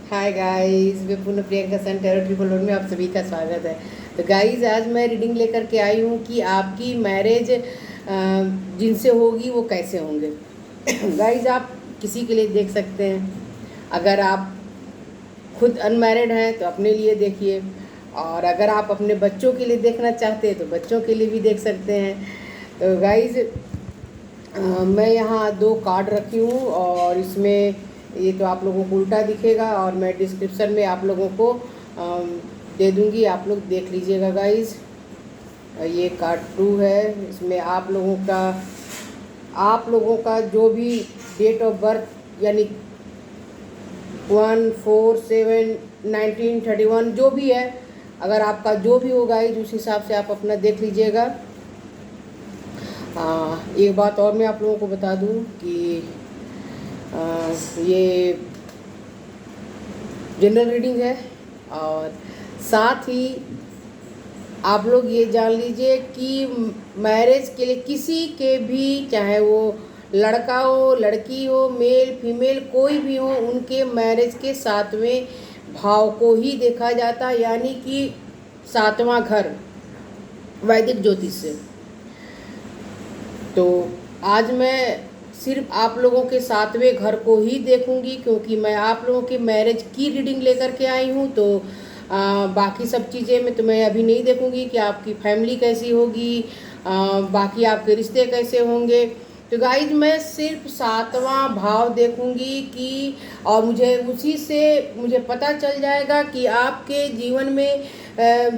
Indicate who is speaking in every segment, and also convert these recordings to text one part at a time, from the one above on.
Speaker 1: Hi guys, मैं पुनः प्रियंका सन tarot triple one में आप सभी का स्वागत है। तो गाइस, आज मैं रीडिंग लेकर के आई हूँ कि आपकी मैरिज जिनसे होगी वो कैसे होंगे। गाइस, आप किसी के लिए देख सकते हैं। अगर आप खुद अनमैरिड हैं तो अपने लिए देखिए, और अगर आप अपने बच्चों के लिए देखना चाहते हैं तो बच्चों के लिए भी देख सकते हैं। तो गाइस, मैं यहाँ दो कार्ड रखी हूँ और इसमें ये तो आप लोगों को उल्टा दिखेगा, और मैं डिस्क्रिप्शन में आप लोगों को दे दूँगी, आप लोग देख लीजिएगा गाइस। ये कार्ड 2 है। इसमें आप लोगों का जो भी डेट ऑफ बर्थ यानी 1/4/7/1931 जो भी है, अगर आपका जो भी होगा उस हिसाब से आप अपना देख लीजिएगा। एक बात और मैं आप लोगों को बता दूं कि ये जनरल रीडिंग है, और साथ ही आप लोग ये जान लीजिए कि मैरिज के लिए किसी के भी, चाहे वो लड़का हो लड़की हो मेल फीमेल कोई भी हो, उनके मैरिज के 7वें भाव को ही देखा जाता है, यानी कि 7वां घर वैदिक ज्योतिष से। तो आज मैं सिर्फ आप लोगों के 7वें घर को ही देखूंगी, क्योंकि मैं आप लोगों के मैरिज की रीडिंग लेकर के आई हूँ। तो बाकी सब चीज़ें मैं तुम्हें अभी नहीं देखूंगी कि आपकी फैमिली कैसी होगी, बाकी आपके रिश्ते कैसे होंगे। तो गाइज, मैं सिर्फ 7वां भाव देखूंगी कि, और मुझे उसी से मुझे पता चल जाएगा कि आपके जीवन में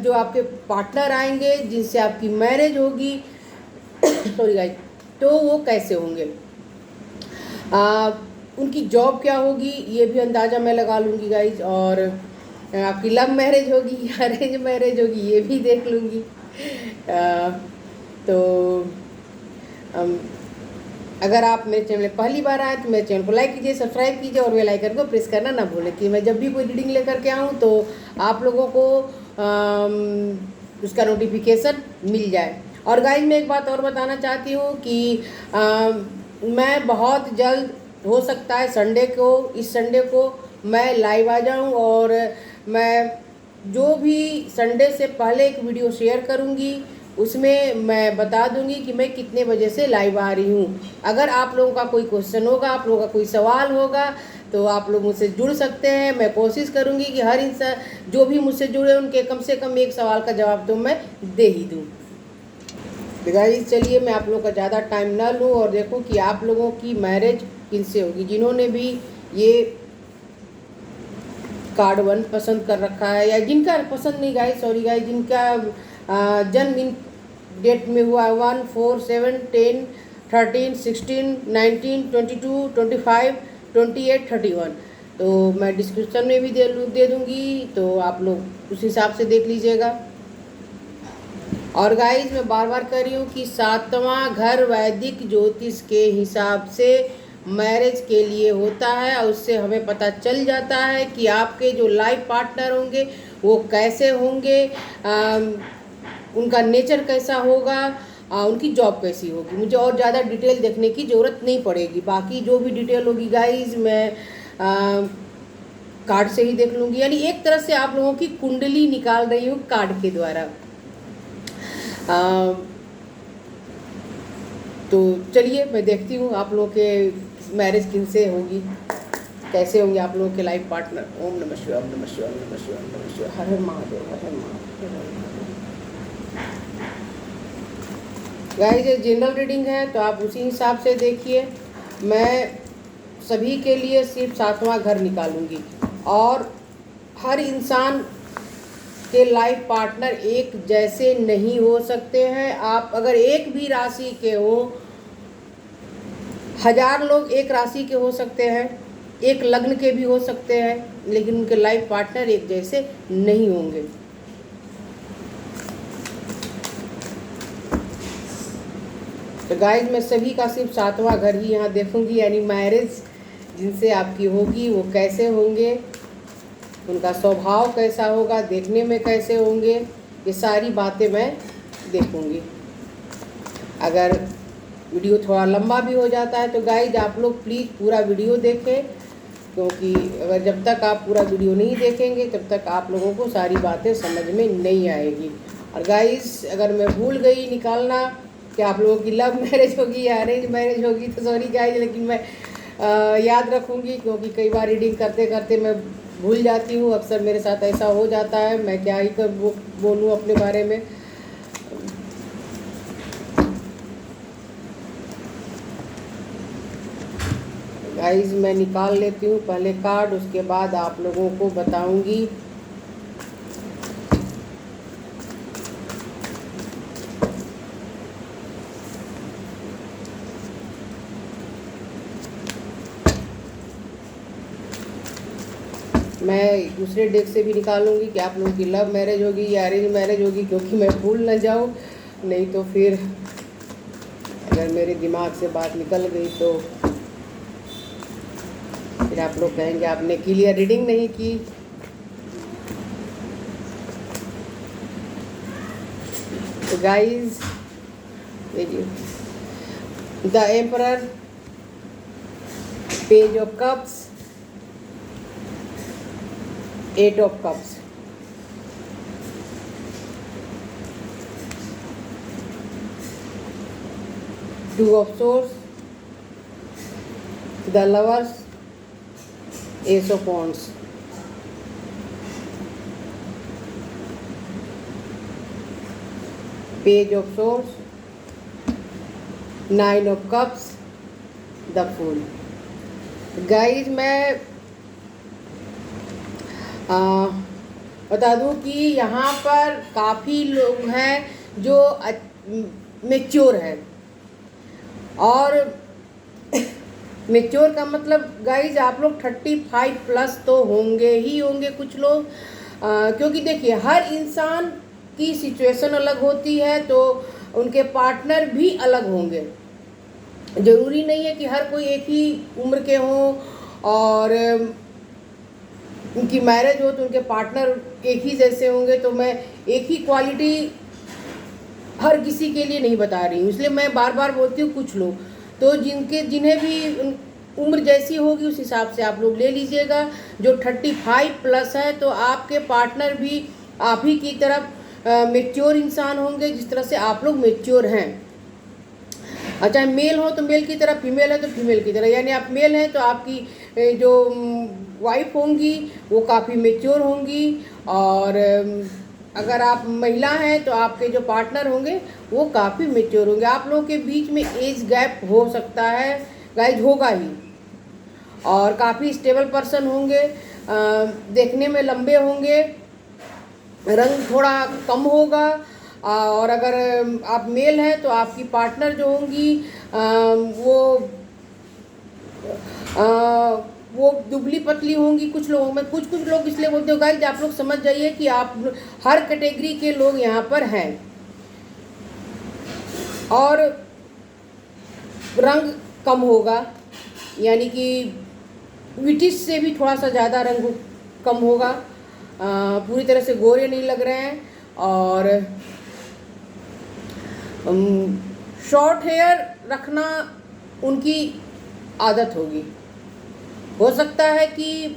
Speaker 1: जो आपके पार्टनर आएंगे जिनसे आपकी मैरिज होगी सॉरी गाइज, तो वो कैसे होंगे, उनकी जॉब क्या होगी ये भी अंदाज़ा मैं लगा लूँगी गाइज, और आपकी लव मैरिज होगी या अरेंज मैरिज होगी ये भी देख लूँगी। तो अगर आप मेरे चैनल में पहली बार आए तो मेरे चैनल को लाइक कीजिए, सब्सक्राइब कीजिए और बेल आइकन को प्रेस करना ना भूलें, कि मैं जब भी कोई रीडिंग लेकर के आऊँ तो आप लोगों को उसका नोटिफिकेशन मिल जाए। और गाइज, मैं एक बात और बताना चाहती हूँ कि मैं बहुत जल्द, हो सकता है संडे को, इस संडे को मैं लाइव आ जाऊँ, और मैं जो भी संडे से पहले एक वीडियो शेयर करूँगी उसमें मैं बता दूंगी कि मैं कितने बजे से लाइव आ रही हूँ। अगर आप लोगों का कोई क्वेश्चन होगा, आप लोगों का कोई सवाल होगा, तो आप लोग मुझसे जुड़ सकते हैं। मैं कोशिश करूँगी कि हर इंसान जो भी मुझसे जुड़े उनके कम से कम एक सवाल का जवाब तो मैं दे ही दूँ। तो गाइस, चलिए मैं आप लोगों का ज़्यादा टाइम ना लूँ और देखूँ कि आप लोगों की मैरिज किनसे होगी, जिन्होंने भी ये कार्ड 1 पसंद कर रखा है, या जिनका पसंद नहीं गाइस, सॉरी गाइस, जिनका जन्मदिन डेट में हुआ 1/4/7/10/13/16/19/22/25/28/31, तो मैं डिस्क्रिप्शन में भी दे दूँगी, तो आप लोग उस हिसाब से देख लीजिएगा। और गाइज, मैं बार बार कह रही हूँ कि 7वां घर वैदिक ज्योतिष के हिसाब से मैरिज के लिए होता है, और उससे हमें पता चल जाता है कि आपके जो लाइफ पार्टनर होंगे वो कैसे होंगे, उनका नेचर कैसा होगा, उनकी जॉब कैसी होगी। मुझे और ज़्यादा डिटेल देखने की ज़रूरत नहीं पड़ेगी, बाकी जो भी डिटेल होगी गाइज मैं कार्ड से ही देख लूँगी, यानी एक तरह से आप लोगों की कुंडली निकाल रही हूँ कार्ड के द्वारा। तो चलिए मैं देखती हूँ आप लोगों के मैरिज किनसे होगी, कैसे होंगे आप लोगों के लाइफ पार्टनर। ओम नमः शिवाय, ओम नमः शिवाय, ओम नमः शिवाय, ओम नमः शिवाय, हर हर महादेव, हर हर महादेव। गाइस, ये जनरल रीडिंग है तो आप उसी हिसाब से देखिए। मैं सभी के लिए सिर्फ 7वां घर निकालूंगी, और हर इंसान के लाइफ पार्टनर एक जैसे नहीं हो सकते हैं। आप अगर एक भी राशि के हो, 1000 लोग एक राशि के हो सकते हैं, एक लग्न के भी हो सकते हैं, लेकिन उनके लाइफ पार्टनर एक जैसे नहीं होंगे। तो गाइज, मैं सभी का सिर्फ 7वां घर ही यहाँ देखूंगी, यानी मैरिज जिनसे आपकी होगी वो कैसे होंगे, उनका स्वभाव कैसा होगा, देखने में कैसे होंगे, ये सारी बातें मैं देखूंगी। अगर वीडियो थोड़ा लंबा भी हो जाता है तो गाइज आप लोग प्लीज़ पूरा वीडियो देखें, क्योंकि अगर जब तक आप पूरा वीडियो नहीं देखेंगे तब तक आप लोगों को सारी बातें समझ में नहीं आएगी। और गाइस, अगर मैं भूल गई निकालना कि आप लोगों की लव मैरिज होगी या अरेंज मैरिज होगी तो सॉरी गाइस, लेकिन मैं याद रखूँगी, क्योंकि कई बार रीडिंग करते करते मैं भूल जाती हूँ। अक्सर मेरे साथ ऐसा हो जाता है, मैं क्या ही बोलूँ अपने बारे में। गाइस, मैं निकाल लेती हूँ पहले कार्ड, उसके बाद आप लोगों को बताऊंगी। मैं दूसरे डेक से भी निकालूंगी कि आप लोगों की लव मैरिज होगी या अरेंज मैरिज होगी, क्योंकि मैं भूल ना जाऊँ, नहीं तो फिर अगर मेरे दिमाग से बात निकल गई तो फिर आप लोग कहेंगे आपने क्लियर रीडिंग नहीं की। तो गाइस, देखिए, the emperor, page of cups, 8 of cups, two of swords, the lovers, ace of wands, page of swords, 9 of cups, the fool. Guys, मैं बता दूं कि यहाँ पर काफ़ी लोग हैं जो मेच्योर हैं, और मेच्योर का मतलब गाइज आप लोग 35 प्लस तो होंगे ही होंगे कुछ लोग, क्योंकि देखिए हर इंसान की सिचुएशन अलग होती है, तो उनके पार्टनर भी अलग होंगे। ज़रूरी नहीं है कि हर कोई एक ही उम्र के हों और उनकी मैरिज हो तो उनके पार्टनर एक ही जैसे होंगे। तो मैं एक ही क्वालिटी हर किसी के लिए नहीं बता रही हूँ, इसलिए मैं बार बार बोलती हूँ कुछ लोग तो जिन्हें भी उम्र जैसी होगी उस हिसाब से आप लोग ले लीजिएगा। जो 35 प्लस है तो आपके पार्टनर भी आप ही की तरफ मेच्योर इंसान होंगे, जिस तरह से आप लोग मेच्योर हैं। अच्छा, मेल हो तो मेल की तरह, फीमेल है तो फीमेल की तरह, यानी आप मेल हैं तो आपकी जो वाइफ होंगी वो काफ़ी मेच्योर होंगी, और अगर आप महिला हैं तो आपके जो पार्टनर होंगे वो काफ़ी मेच्योर होंगे। आप लोगों के बीच में एज गैप हो सकता है गाइज, होगा ही, और काफ़ी स्टेबल पर्सन होंगे, देखने में लंबे होंगे, रंग थोड़ा कम होगा। और अगर आप मेल हैं तो आपकी पार्टनर जो होंगी वो दुबली पतली होंगी कुछ लोगों में, कुछ लोग इसलिए बोलते हो गाइस आप लोग समझ जाइए कि आप हर कैटेगरी के लोग यहाँ पर हैं। और रंग कम होगा, यानी कि ब्रिटिश से भी थोड़ा सा ज़्यादा रंग कम होगा, पूरी तरह से गोरे नहीं लग रहे हैं, और शॉर्ट हेयर रखना उनकी आदत होगी। हो सकता है कि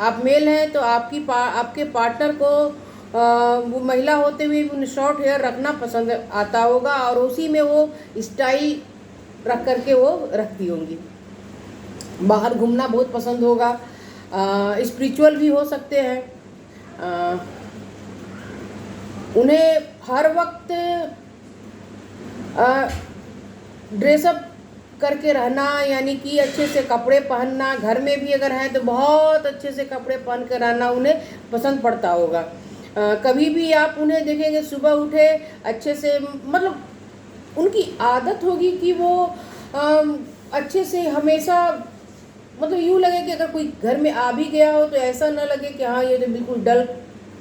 Speaker 1: आप मेल हैं तो आपके पार्टनर को वो महिला होते हुए भी शॉर्ट हेयर रखना पसंद आता होगा, और उसी में वो स्टाइल रख करके वो रखती होंगी। बाहर घूमना बहुत पसंद होगा, स्पिरिचुअल भी हो सकते हैं, उन्हें हर वक्त ड्रेसअप करके रहना, यानी कि अच्छे से कपड़े पहनना, घर में भी अगर हैं तो बहुत अच्छे से कपड़े पहन कर रहना उन्हें पसंद पड़ता होगा। कभी भी आप उन्हें देखेंगे सुबह उठे अच्छे से, मतलब उनकी आदत होगी कि वो अच्छे से हमेशा, मतलब यूँ लगे कि अगर कोई घर में आ भी गया हो तो ऐसा ना लगे कि हाँ ये तो बिल्कुल डल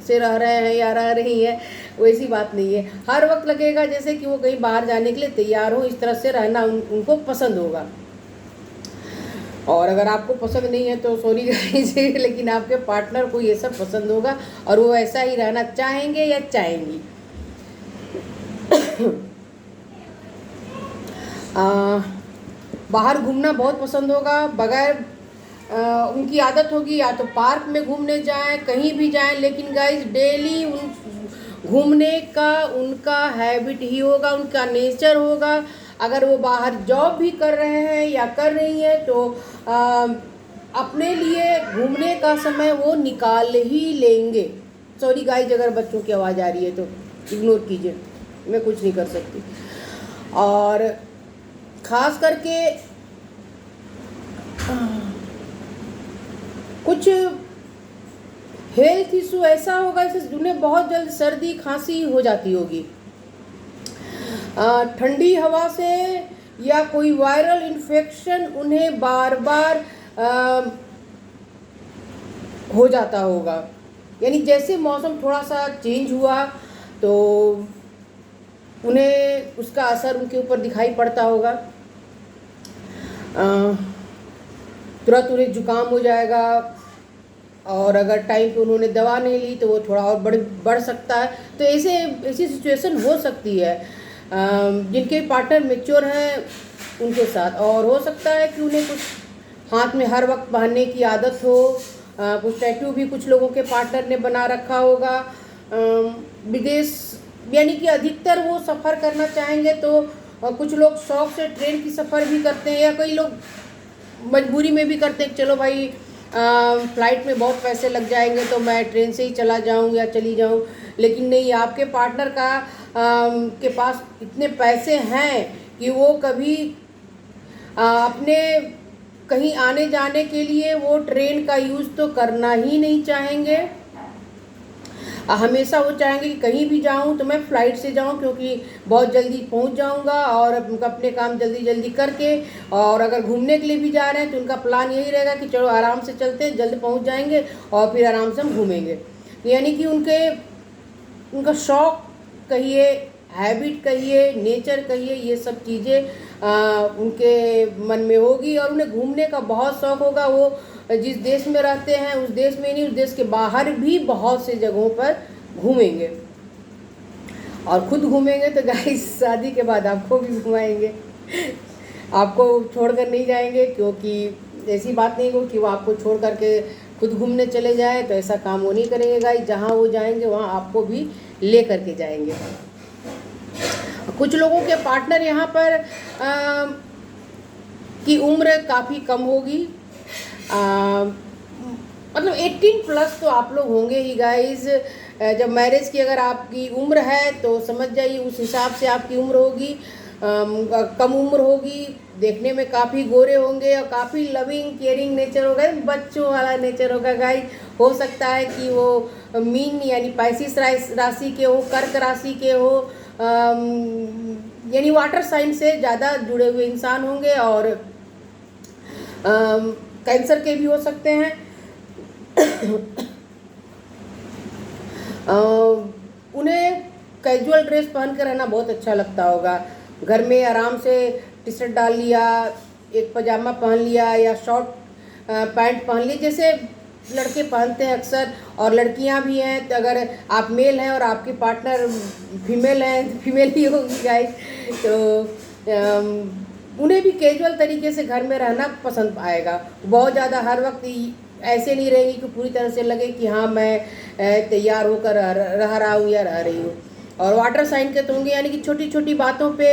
Speaker 1: से रह रहे हैं या रह रही है, वैसी बात नहीं है। हर वक्त लगेगा जैसे कि वो कहीं बाहर जाने के लिए तैयार हो, इस तरह से रहना उनको पसंद होगा। और अगर आपको पसंद नहीं है तो सॉरी गाइस, लेकिन आपके पार्टनर को ये सब पसंद होगा और वो ऐसा ही रहना चाहेंगे या चाहेंगी। बाहर घूमना बहुत पसंद होगा, बगैर उनकी आदत होगी या तो पार्क में घूमने जाएं, कहीं भी जाएं, लेकिन गाइस डेली उन घूमने का उनका हैबिट ही होगा, उनका नेचर होगा। अगर वो बाहर जॉब भी कर रहे हैं या कर रही हैं तो अपने लिए घूमने का समय वो निकाल ही लेंगे। सॉरी गाइस, अगर बच्चों की आवाज़ आ रही है तो इग्नोर कीजिए, मैं कुछ नहीं कर सकती। और ख़ास करके कुछ हेल्थ इशू ऐसा होगा जैसे उन्हें बहुत जल्द सर्दी खांसी हो जाती होगी, ठंडी हवा से या कोई वायरल इन्फेक्शन उन्हें बार बार हो जाता होगा। यानी जैसे मौसम थोड़ा सा चेंज हुआ तो उन्हें उसका असर उनके ऊपर दिखाई पड़ता होगा। तुरंत उन्हें जुकाम हो जाएगा, और अगर टाइम पे उन्होंने दवा नहीं ली तो वो थोड़ा और बढ़ सकता है। तो ऐसी सिचुएशन हो सकती है जिनके पार्टनर मैच्योर हैं उनके साथ। और हो सकता है कि उन्हें कुछ हाथ में हर वक्त पहनने की आदत हो, कुछ टैटू भी कुछ लोगों के पार्टनर ने बना रखा होगा। विदेश यानी कि अधिकतर वो सफ़र करना चाहेंगे तो कुछ लोग शौक से ट्रेन की सफ़र भी करते हैं, या कई लोग मजबूरी में भी करते हैं, चलो भाई फ़्लाइट में बहुत पैसे लग जाएंगे तो मैं ट्रेन से ही चला जाऊं या चली जाऊं। लेकिन नहीं, आपके पार्टनर का के पास इतने पैसे हैं कि वो कभी अपने कहीं आने जाने के लिए वो ट्रेन का यूज़ तो करना ही नहीं चाहेंगे। हमेशा वो चाहेंगे कि कहीं भी जाऊं तो मैं फ़्लाइट से जाऊं, क्योंकि बहुत जल्दी पहुंच जाऊंगा और अपने काम जल्दी जल्दी करके। और अगर घूमने के लिए भी जा रहे हैं तो उनका प्लान यही रहेगा कि चलो आराम से चलते हैं, जल्द पहुंच जाएंगे और फिर आराम से हम घूमेंगे। यानी कि उनका शौक़ कहिए, हैबिट कहिए, नेचर कहिए, ये सब चीज़ें उनके मन में होगी। और उन्हें घूमने का बहुत शौक़ होगा। वो जिस देश में रहते हैं उस देश में नहीं, उस देश के बाहर भी बहुत से जगहों पर घूमेंगे और खुद घूमेंगे। तो गाइस, शादी के बाद आपको भी घुमाएंगे, आपको छोड़कर नहीं जाएंगे, क्योंकि ऐसी बात नहीं हो कि वो आपको छोड़ करके खुद घूमने चले जाए, तो ऐसा काम वो नहीं करेंगे गाइस। जहाँ वो जाएंगे वहाँ आपको भी ले करके जाएंगे। कुछ लोगों के पार्टनर यहाँ पर की उम्र काफ़ी कम होगी, मतलब 18+ तो आप लोग होंगे ही गाइस। जब मैरिज की अगर आपकी उम्र है तो समझ जाइए उस हिसाब से आपकी उम्र होगी। कम उम्र होगी, देखने में काफ़ी गोरे होंगे और काफ़ी लविंग केयरिंग नेचर होगा, बच्चों वाला नेचर होगा गाइस। हो सकता है कि वो मीन यानी पाइसिस राशि के हो, कर्क राशि के हो, यानी वाटर साइन से ज़्यादा जुड़े हुए इंसान होंगे, और कैंसर के भी हो सकते हैं। उन्हें कैजुअल ड्रेस पहन कर रहना बहुत अच्छा लगता होगा। घर में आराम से टी शर्ट डाल लिया, एक पजामा पहन लिया या शॉर्ट पैंट पहन ली, जैसे लड़के पहनते हैं अक्सर, और लड़कियां भी हैं। तो अगर आप मेल हैं और आपके पार्टनर फीमेल हैं, फीमेल ही होगी गाइस, तो उन्हें भी कैजुअल तरीके से घर में रहना पसंद आएगा। बहुत ज़्यादा हर वक्त ऐसे नहीं रहेंगी कि पूरी तरह से लगे कि हाँ मैं तैयार होकर रह रहा हूँ या रह रही हूँ। और वाटर साइन के तो होंगे, यानी कि छोटी छोटी बातों पे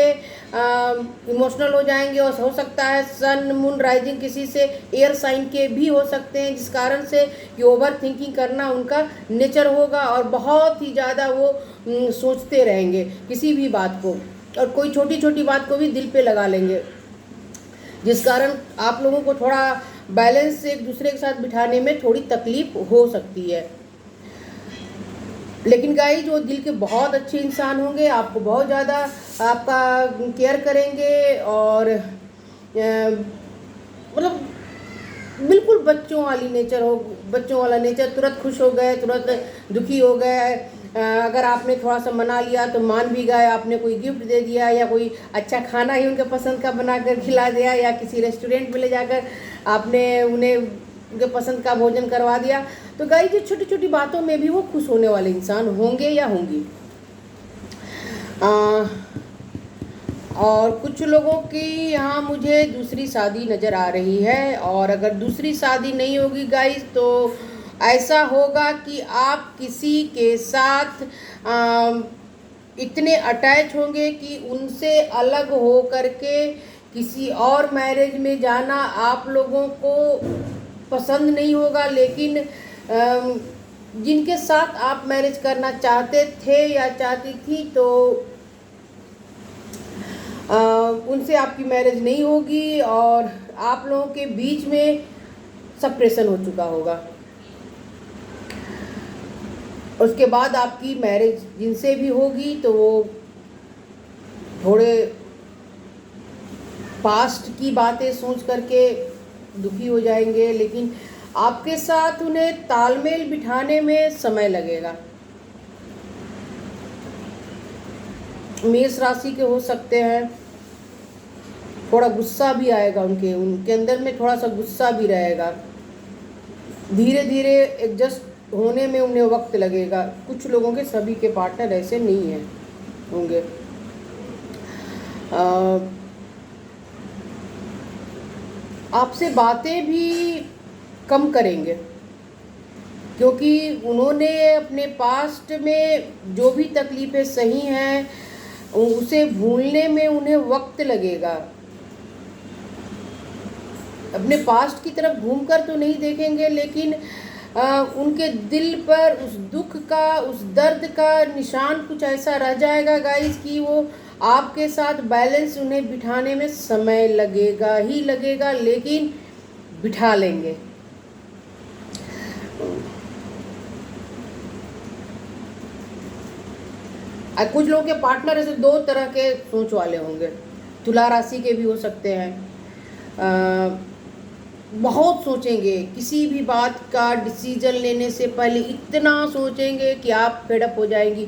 Speaker 1: इमोशनल हो जाएंगे। और हो सकता है सन मून राइजिंग किसी से एयर साइन के भी हो सकते हैं, जिस कारण से कि ओवर थिंकिंग करना उनका नेचर होगा और बहुत ही ज़्यादा वो सोचते रहेंगे किसी भी बात को, और कोई छोटी छोटी बात को भी दिल पे लगा लेंगे, जिस कारण आप लोगों को थोड़ा बैलेंस एक दूसरे के साथ बिठाने में थोड़ी तकलीफ हो सकती है। लेकिन गाइस, जो दिल के बहुत अच्छे इंसान होंगे, आपको बहुत ज़्यादा आपका केयर करेंगे, और मतलब बिल्कुल बच्चों वाला नेचर, तुरंत खुश हो गए, तुरंत दुखी हो गए। अगर आपने थोड़ा सा मना लिया तो मान भी गए, आपने कोई गिफ्ट दे दिया या कोई अच्छा खाना ही उनके पसंद का बनाकर खिला दिया, या किसी रेस्टोरेंट में ले जाकर आपने उन्हें उनके पसंद का भोजन करवा दिया, तो गाइस ये छोटी छोटी बातों में भी वो खुश होने वाले इंसान होंगे या होंगी। और कुछ लोगों की यहाँ मुझे दूसरी शादी नज़र आ रही है, और अगर दूसरी शादी नहीं होगी गाइस तो ऐसा होगा कि आप किसी के साथ इतने अटैच होंगे कि उनसे अलग हो करके किसी और मैरिज में जाना आप लोगों को पसंद नहीं होगा। लेकिन जिनके साथ आप मैरिज करना चाहते थे या चाहती थी तो उनसे आपकी मैरिज नहीं होगी और आप लोगों के बीच में सेपरेशन हो चुका होगा। उसके बाद आपकी मैरिज जिनसे भी होगी तो वो थोड़े पास्ट की बातें सोच करके दुखी हो जाएंगे, लेकिन आपके साथ उन्हें तालमेल बिठाने में समय लगेगा। मेष राशि के हो सकते हैं, थोड़ा गुस्सा भी आएगा, उनके अंदर में थोड़ा सा गुस्सा भी रहेगा। धीरे धीरे एडजस्ट होने में उन्हें वक्त लगेगा। कुछ लोगों के, सभी के पार्टनर ऐसे नहीं हैं होंगे। आपसे बातें भी कम करेंगे क्योंकि उन्होंने अपने पास्ट में जो भी तकलीफ़ें सही हैं उसे भूलने में उन्हें वक्त लगेगा। अपने पास्ट की तरफ घूमकर तो नहीं देखेंगे, लेकिन उनके दिल पर उस दुख का, उस दर्द का निशान कुछ ऐसा रह जाएगा गाइस कि वो आपके साथ बैलेंस उन्हें बिठाने में समय लगेगा ही लगेगा, लेकिन बिठा लेंगे। कुछ लोगों के पार्टनर ऐसे दो तरह के सोच वाले होंगे। तुला राशि के भी हो सकते हैं। बहुत सोचेंगे, किसी भी बात का डिसीजन लेने से पहले इतना सोचेंगे कि आप फेडअप हो जाएंगी।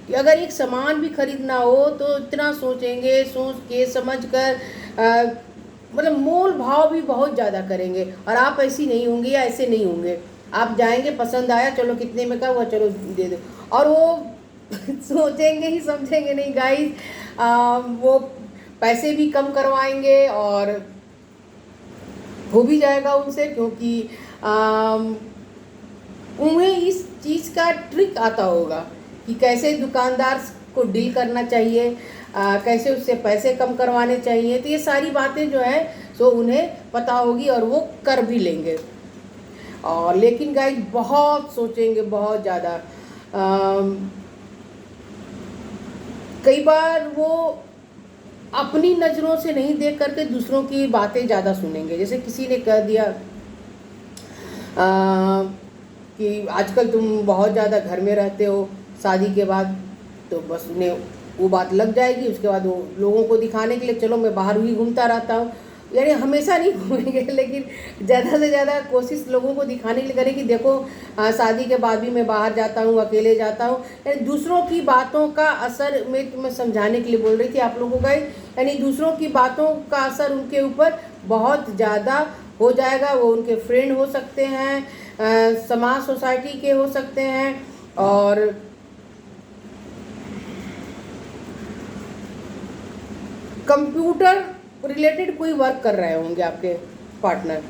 Speaker 1: कि अगर एक सामान भी खरीदना हो तो इतना सोचेंगे, सोच के समझ कर मतलब मोल भाव भी बहुत ज़्यादा करेंगे। और आप ऐसी नहीं होंगे या ऐसे नहीं होंगे। आप जाएंगे, पसंद आया, चलो कितने में का हुआ, चलो दे दो, और वो सोचेंगे ही समझेंगे नहीं गाइस। वो पैसे भी कम करवाएंगे और हो भी जाएगा उनसे, क्योंकि उन्हें इस चीज़ का ट्रिक आता होगा कि कैसे दुकानदार को डील करना चाहिए, कैसे उससे पैसे कम करवाने चाहिए। तो ये सारी बातें जो है सो उन्हें पता होगी और वो कर भी लेंगे। और लेकिन गाइस बहुत सोचेंगे, बहुत ज़्यादा। कई बार वो अपनी नज़रों से नहीं देख करके दूसरों की बातें ज़्यादा सुनेंगे। जैसे किसी ने कह दिया कि आजकल तुम बहुत ज़्यादा घर में रहते हो शादी के बाद, तो बस उन्हें वो बात लग जाएगी। उसके बाद वो लोगों को दिखाने के लिए, चलो मैं बाहर ही घूमता रहता हूँ, यानी हमेशा नहीं घूमेंगे, लेकिन ज़्यादा से ज़्यादा कोशिश लोगों को दिखाने के लिए करें कि देखो शादी के बाद भी मैं बाहर जाता हूँ, अकेले जाता हूँ। यानी दूसरों की बातों का असर में तुम्हें समझाने के लिए बोल रही थी आप लोगों का, यानी दूसरों की बातों का असर उनके ऊपर बहुत ज़्यादा हो जाएगा। वो उनके फ्रेंड हो सकते हैं, समाज सोसाइटी के हो सकते हैं, और कंप्यूटर रिलेटेड कोई वर्क कर रहे होंगे आपके पार्टनर।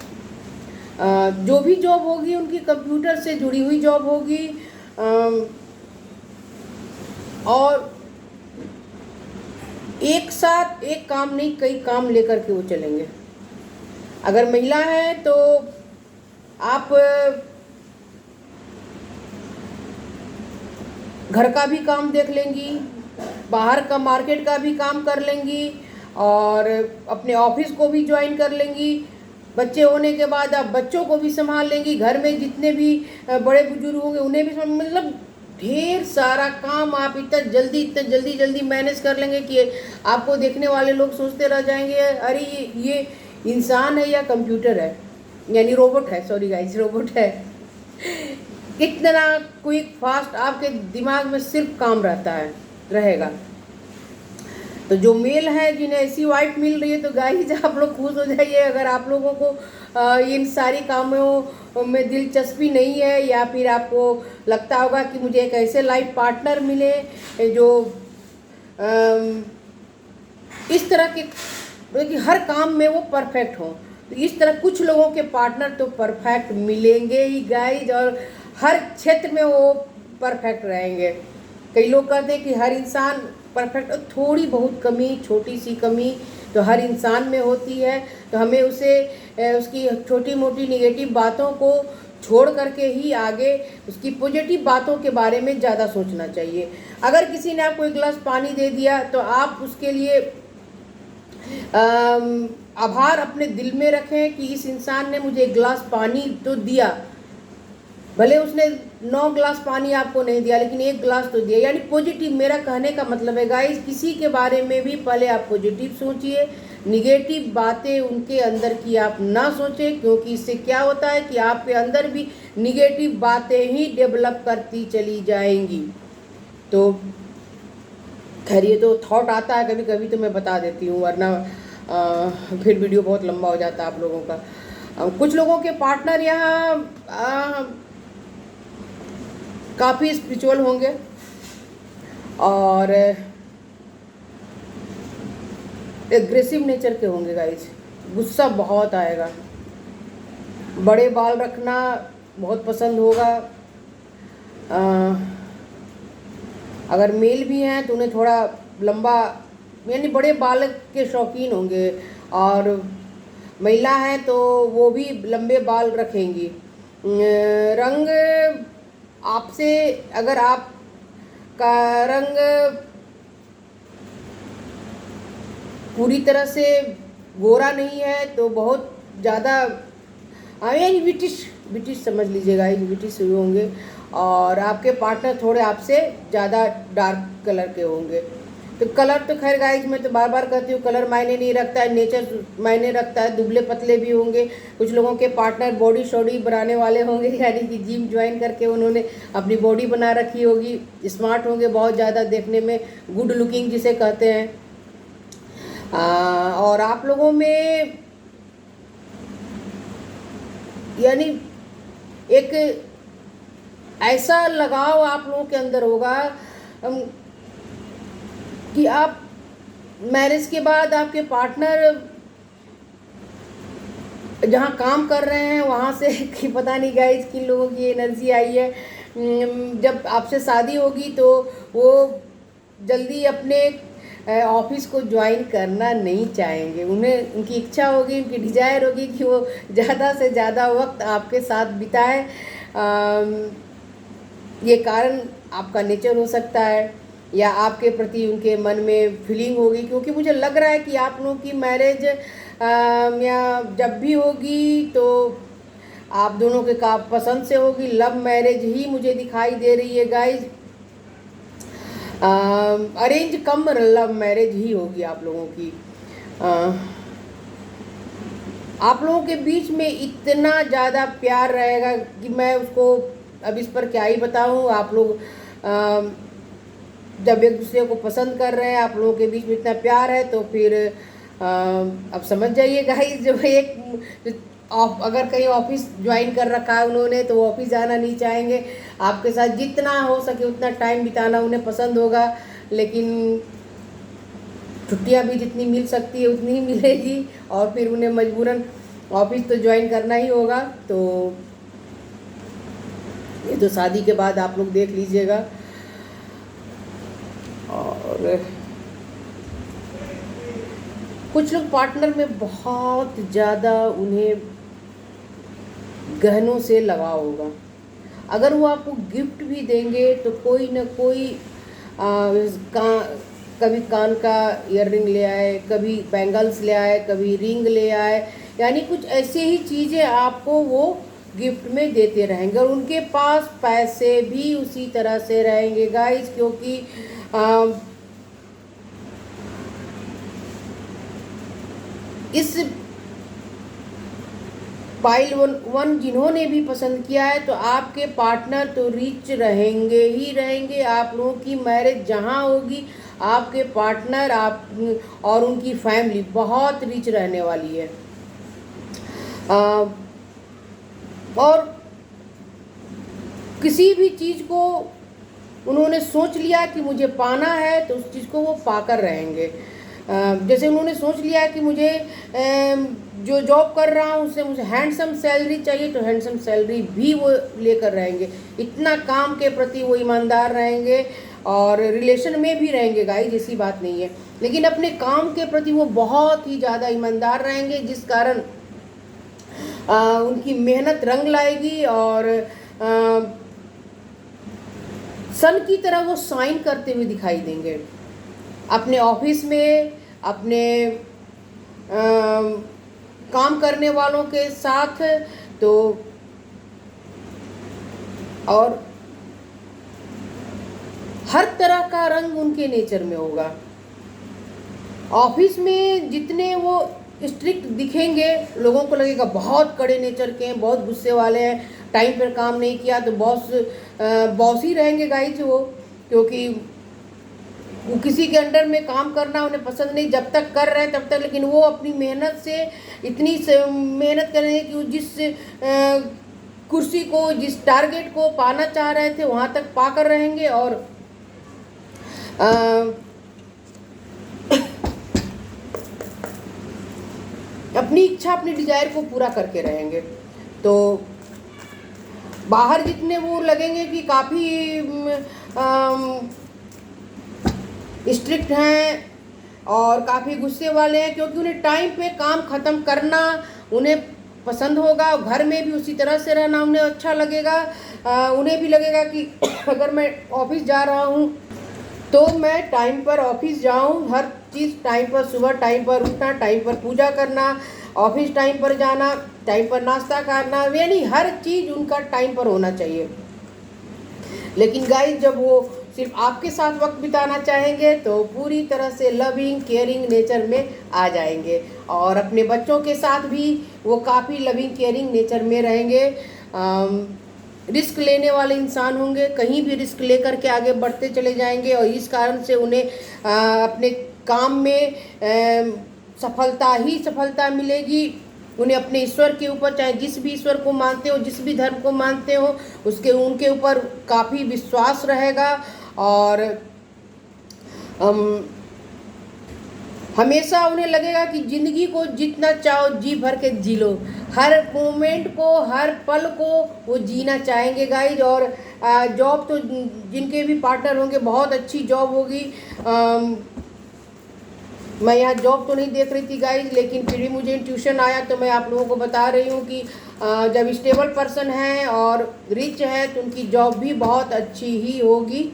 Speaker 1: जो भी जॉब होगी उनकी कंप्यूटर से जुड़ी हुई जॉब होगी, और एक साथ एक काम नहीं, कई काम लेकर के वो चलेंगे। अगर महिला है तो आप घर का भी काम देख लेंगी, बाहर का मार्केट का भी काम कर लेंगी, और अपने ऑफिस को भी ज्वाइन कर लेंगी। बच्चे होने के बाद आप बच्चों को भी संभाल लेंगी, घर में जितने भी बड़े बुजुर्ग होंगे उन्हें भी मतलब ढेर सारा काम आप इतना जल्दी मैनेज कर लेंगे कि आपको देखने वाले लोग सोचते रह जाएंगे, अरे ये इंसान है या कंप्यूटर है, यानी रोबोट है, सॉरी गाइस, रोबोट है। कितना क्विक फास्ट आपके दिमाग में सिर्फ काम रहेगा। तो जो मेल है जिन्हें ऐसी वाइफ मिल रही है, तो गाइस आप लोग खुश हो जाइए। अगर आप लोगों को इन सारी कामों में दिलचस्पी नहीं है, या फिर आपको लगता होगा कि मुझे एक ऐसे लाइफ पार्टनर मिले जो इस तरह के कि हर काम में वो परफेक्ट हों। तो इस तरह कुछ लोगों के पार्टनर तो परफेक्ट मिलेंगे ही गाइज, और हर क्षेत्र में वो परफेक्ट रहेंगे। कई लोग कहते हैं कि हर इंसान परफेक्ट, थोड़ी बहुत कमी, छोटी सी कमी तो हर इंसान में होती है। तो हमें उसकी छोटी मोटी निगेटिव बातों को छोड़ करके ही आगे उसकी पॉजिटिव बातों के बारे में ज़्यादा सोचना चाहिए। अगर किसी ने आपको एक गिलास पानी दे दिया तो आप उसके लिए आभार अपने दिल में रखें कि इस इंसान ने मुझे एक गिलास पानी तो दिया, भले उसने 9 गिलास पानी आपको नहीं दिया लेकिन एक गिलास तो दिया। यानी पॉजिटिव, मेरा कहने का मतलब है गाइस, किसी के बारे में भी पहले आप पॉजिटिव सोचिए, निगेटिव बातें उनके अंदर की आप ना सोचें, क्योंकि इससे क्या होता है कि आपके अंदर भी निगेटिव बातें ही डेवलप करती चली जाएंगी। तो खैर ये तो थॉट आता है कभी कभी तो मैं बता देती हूँ, वरना फिर वीडियो बहुत लंबा हो जाता है आप लोगों का। कुछ लोगों के पार्टनर यहाँ काफ़ी स्पिरिचुअल होंगे और एग्रेसिव नेचर के होंगे गाइस, गुस्सा बहुत आएगा, बड़े बाल रखना बहुत पसंद होगा। अगर मेल भी हैं तो उन्हें थोड़ा लंबा, यानी बड़े बाल के शौकीन होंगे, और महिला हैं तो वो भी लंबे बाल रखेंगी। रंग आपसे, अगर आप का रंग पूरी तरह से गोरा नहीं है तो बहुत ज़्यादा यानी ब्रिटिश समझ लीजिएगा, ब्रिटिश होंगे, और आपके पार्टनर थोड़े आपसे ज़्यादा डार्क कलर के होंगे। तो कलर तो खैर गाइस मैं तो बार बार कहती हूँ, कलर मायने नहीं रखता है, नेचर मायने रखता है। दुबले पतले भी होंगे, कुछ लोगों के पार्टनर बॉडी शॉडी बनाने वाले होंगे, यानी कि जिम ज्वाइन करके उन्होंने अपनी बॉडी बना रखी होगी, स्मार्ट होंगे बहुत ज़्यादा, देखने में गुड लुकिंग जिसे कहते हैं। और आप लोगों में यानी एक ऐसा लगाव आप लोगों के अंदर होगा कि आप मैरिज के बाद आपके पार्टनर जहाँ काम कर रहे हैं वहाँ से कि पता नहीं गाइस किन लोगों की एनर्जी आई है, जब आपसे शादी होगी तो वो जल्दी अपने ऑफिस को ज्वाइन करना नहीं चाहेंगे। उन्हें, उनकी इच्छा होगी, उनकी डिज़ायर होगी कि वो ज़्यादा से ज़्यादा वक्त आपके साथ बिताए। ये कारण आपका नेचर हो सकता है, या आपके प्रति उनके मन में फीलिंग होगी, क्योंकि मुझे लग रहा है कि आप लोगों की मैरिज या जब भी होगी तो आप दोनों के का पसंद से होगी। लव मैरिज ही मुझे दिखाई दे रही है guys, arrange cum love marriage ही होगी आप लोगों की। आप लोगों के बीच में इतना ज़्यादा प्यार रहेगा कि मैं उसको अब इस पर क्या ही बताऊँ। आप लोग जब एक दूसरे को पसंद कर रहे हैं, आप लोगों के बीच में इतना प्यार है, तो फिर अब समझ जाइए गाइस, जो एक अगर कहीं ऑफिस ज्वाइन कर रखा है उन्होंने तो वो ऑफिस जाना नहीं चाहेंगे। आपके साथ जितना हो सके उतना टाइम बिताना उन्हें पसंद होगा, लेकिन छुट्टियां भी जितनी मिल सकती है उतनी ही मिलेगी, और फिर उन्हें मजबूरन ऑफिस तो ज्वाइन करना ही होगा। तो ये तो शादी के बाद आप लोग देख लीजिएगा। और कुछ लोग पार्टनर में बहुत ज़्यादा उन्हें गहनों से लगाव होगा। अगर वो आपको गिफ्ट भी देंगे तो कोई ना कोई कभी कान का ईयर रिंग ले आए, कभी बैंगल्स ले आए, कभी रिंग ले आए, यानी कुछ ऐसी ही चीज़ें आपको वो गिफ्ट में देते रहेंगे। और उनके पास पैसे भी उसी तरह से रहेंगे गाइस, क्योंकि इस पाइल वन जिन्होंने भी पसंद किया है तो आपके पार्टनर तो रिच रहेंगे ही रहेंगे। आप लोगों की मैरिज जहाँ होगी आपके पार्टनर आप और उनकी फैमिली बहुत रिच रहने वाली है। और किसी भी चीज़ को उन्होंने सोच लिया कि मुझे पाना है तो उस चीज़ को वो पाकर रहेंगे। जैसे उन्होंने सोच लिया है कि मुझे जो जॉब कर रहा हूँ उससे मुझे हैंडसम सैलरी चाहिए, तो हैंडसम सैलरी भी वो लेकर रहेंगे। इतना काम के प्रति वो ईमानदार रहेंगे और रिलेशन में भी रहेंगे गाइस, ऐसी बात नहीं है, लेकिन अपने काम के प्रति वो बहुत ही ज़्यादा ईमानदार रहेंगे, जिस कारण उनकी मेहनत रंग लाएगी और सन की तरह वो शाइन करते हुए दिखाई देंगे अपने ऑफिस में, अपने काम करने वालों के साथ। तो और हर तरह का रंग उनके नेचर में होगा। ऑफिस में जितने वो स्ट्रिक्ट दिखेंगे, लोगों को लगेगा बहुत कड़े नेचर के हैं, बहुत गुस्से वाले हैं, टाइम पर काम नहीं किया तो बॉस ही रहेंगे गाइज वो, क्योंकि वो किसी के अंडर में काम करना उन्हें पसंद नहीं, जब तक कर रहे हैं तब तक, लेकिन वो अपनी मेहनत से इतनी मेहनत करेंगे कि वो जिस कुर्सी को, जिस टारगेट को पाना चाह रहे थे वहाँ तक पाकर रहेंगे और अपनी इच्छा, अपनी डिजायर को पूरा करके रहेंगे। तो बाहर जितने वो लगेंगे कि काफ़ी स्ट्रिक्ट हैं और काफ़ी गुस्से वाले हैं, क्योंकि उन्हें टाइम पे काम ख़त्म करना उन्हें पसंद होगा, घर में भी उसी तरह से रहना उन्हें अच्छा लगेगा। उन्हें भी लगेगा कि अगर मैं ऑफिस जा रहा हूँ तो मैं टाइम पर ऑफिस जाऊँ, हर चीज़ टाइम पर, सुबह टाइम पर उठना, टाइम पर पूजा करना, ऑफिस टाइम पर जाना, टाइम पर नाश्ता करना, यानी हर चीज़ उनका टाइम पर होना चाहिए। लेकिन गाइस जब वो सिर्फ आपके साथ वक्त बिताना चाहेंगे तो पूरी तरह से लविंग केयरिंग नेचर में आ जाएंगे, और अपने बच्चों के साथ भी वो काफ़ी लविंग केयरिंग नेचर में रहेंगे। रिस्क लेने वाले इंसान होंगे, कहीं भी रिस्क लेकर के आगे बढ़ते चले जाएंगे, और इस कारण से उन्हें अपने काम में सफलता ही सफलता मिलेगी। उन्हें अपने ईश्वर के ऊपर, चाहे जिस भी ईश्वर को मानते हो, जिस भी धर्म को मानते हो, उसके उनके ऊपर काफ़ी विश्वास रहेगा, और हमेशा उन्हें लगेगा कि ज़िंदगी को जितना चाहो जी भर के जी लो, हर मोमेंट को, हर पल को वो जीना चाहेंगे गाइज। और जॉब तो जिनके भी पार्टनर होंगे बहुत अच्छी जॉब होगी। मैं यहाँ जॉब तो नहीं देख रही थी गाइज, लेकिन फिर भी मुझे ट्यूशन आया तो मैं आप लोगों को बता रही हूँ कि जब स्टेबल पर्सन है और रिच है तो उनकी जॉब भी बहुत अच्छी ही होगी।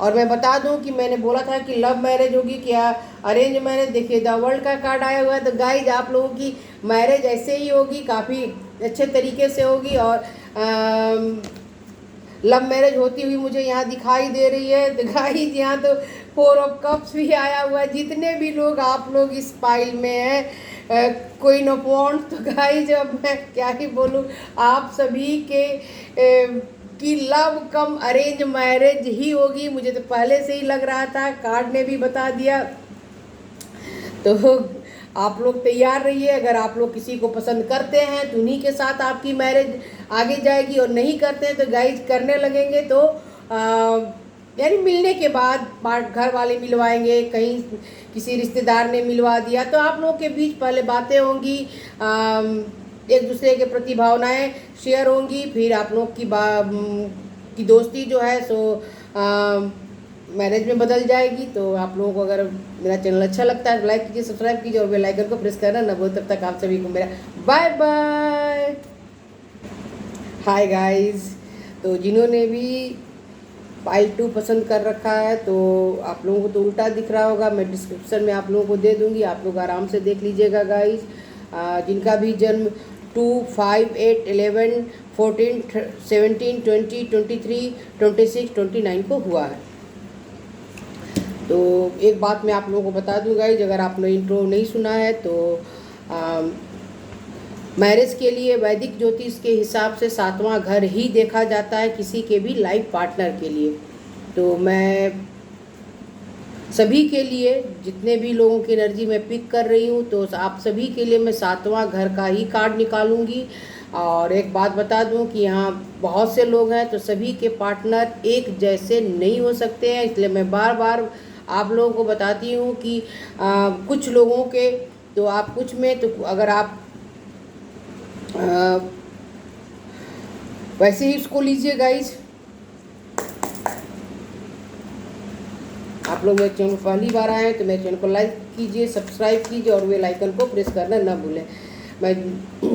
Speaker 1: और मैं बता दूं कि मैंने बोला था कि लव मैरिज होगी क्या अरेंज मैरिज, देखिए द वर्ल्ड का कार्ड आया हुआ है। तो गाइज आप लोगों की मैरिज ऐसे ही होगी, काफ़ी अच्छे तरीके से होगी, और लव मैरिज होती हुई मुझे यहाँ दिखाई दे रही है। तो गाइज यहाँ तो 4 ऑफ कप्स भी आया हुआ है। जितने भी लोग आप लोग इस फाइल में हैं, क्वीन ऑफ वॉन्ड्स, तो गाइज अब मैं क्या ही बोलूँ, आप सभी के कि लव कम अरेंज मैरिज ही होगी। मुझे तो पहले से ही लग रहा था, कार्ड ने भी बता दिया। तो आप लोग तैयार रहिए, अगर आप लोग किसी को पसंद करते हैं तो उन्हीं के साथ आपकी मैरिज आगे जाएगी, और नहीं करते हैं तो गाइज करने लगेंगे तो यानी मिलने के बाद घर वाले मिलवाएंगे, कहीं किसी रिश्तेदार ने मिलवा दिया, तो आप लोगों के बीच पहले बातें होंगी, एक दूसरे के प्रति भावनाएं शेयर होंगी, फिर आप लोग की दोस्ती जो है सो मैरिज में बदल जाएगी। तो आप लोगों को अगर मेरा चैनल अच्छा लगता है तो लाइक कीजिए, सब्सक्राइब कीजिए और बेल आइकन को प्रेस करना ना भूलें। तब तक आप सभी को मेरा बाय बाय। हाय गाइस, तो जिन्होंने भी फाइल 2 पसंद कर रखा है तो आप लोगों को तो उल्टा दिख रहा होगा, मैं डिस्क्रिप्शन में आप लोगों को दे दूँगी, आप लोग आराम से देख लीजिएगा गाइस। जिनका भी जन्म 2, 5, 8, 11, 14, 17, 20, 23, 26, 29 को हुआ है। तो एक बात मैं आप लोगों को बता दूँ गाइज, अगर आपने इंट्रो नहीं सुना है तो मैरिज के लिए वैदिक ज्योतिष के हिसाब से 7वां घर ही देखा जाता है किसी के भी लाइफ पार्टनर के लिए। तो मैं सभी के लिए, जितने भी लोगों की एनर्जी मैं पिक कर रही हूँ, तो आप सभी के लिए मैं 7वां घर का ही कार्ड निकालूंगी। और एक बात बता दूं कि यहाँ बहुत से लोग हैं तो सभी के पार्टनर एक जैसे नहीं हो सकते हैं, इसलिए मैं बार बार आप लोगों को बताती हूँ कि कुछ लोगों के तो आप कुछ में, तो अगर आप वैसे ही इसको लीजिए गाइज। आप लोग मेरे चैनल पर पहली बार आए हैं तो मेरे चैनल को लाइक कीजिए, सब्सक्राइब कीजिए और बेल आइकन को प्रेस करना ना भूलें। मैं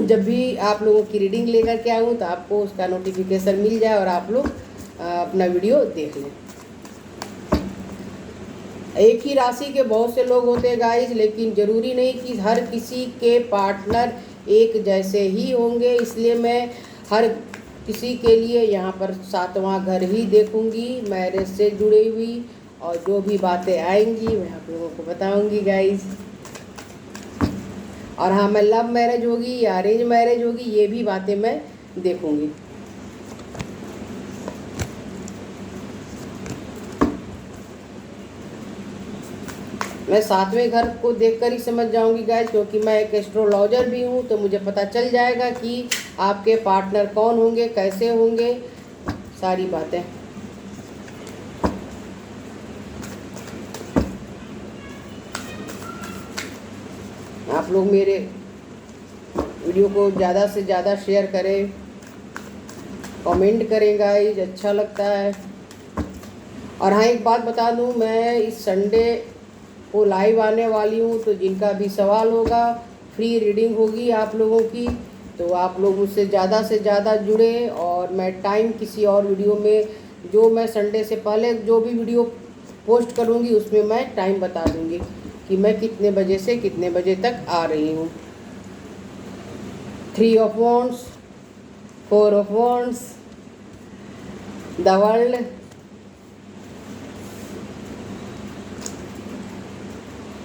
Speaker 1: जब भी आप लोगों की रीडिंग लेकर के आऊँ तो आपको उसका नोटिफिकेशन मिल जाए और आप लोग अपना वीडियो देख लें। एक ही राशि के बहुत से लोग होते हैं गाइज, लेकिन ज़रूरी नहीं कि हर किसी के पार्टनर एक जैसे ही होंगे, इसलिए मैं हर किसी के लिए यहाँ पर 7वां घर ही देखूंगी, मैरिज से जुड़ी हुई, और जो भी बातें आएंगी मैं आप लोगों को बताऊंगी गाइज। और हाँ, मैं लव मैरिज होगी या अरेंज मैरिज होगी ये भी बातें मैं देखूंगी। मैं 7वें घर को देखकर ही समझ जाऊंगी गाइज, क्योंकि मैं एक एस्ट्रोलॉजर भी हूँ, तो मुझे पता चल जाएगा कि आपके पार्टनर कौन होंगे, कैसे होंगे, सारी बातें। आप लोग मेरे वीडियो को ज़्यादा से ज़्यादा शेयर करें, कमेंट करें गाइज, अच्छा लगता है। और हाँ, एक बात बता दूँ, मैं इस संडे को लाइव आने वाली हूँ, तो जिनका भी सवाल होगा फ्री रीडिंग होगी आप लोगों की, तो आप लोग मुझसे ज़्यादा से ज़्यादा जुड़े। और मैं टाइम किसी और वीडियो में, जो मैं संडे से पहले जो भी वीडियो पोस्ट करूँगी उसमें मैं टाइम बता दूँगी कि मैं कितने बजे से कितने बजे तक आ रही हूँ। 3 of wands, 4 of wands, the world,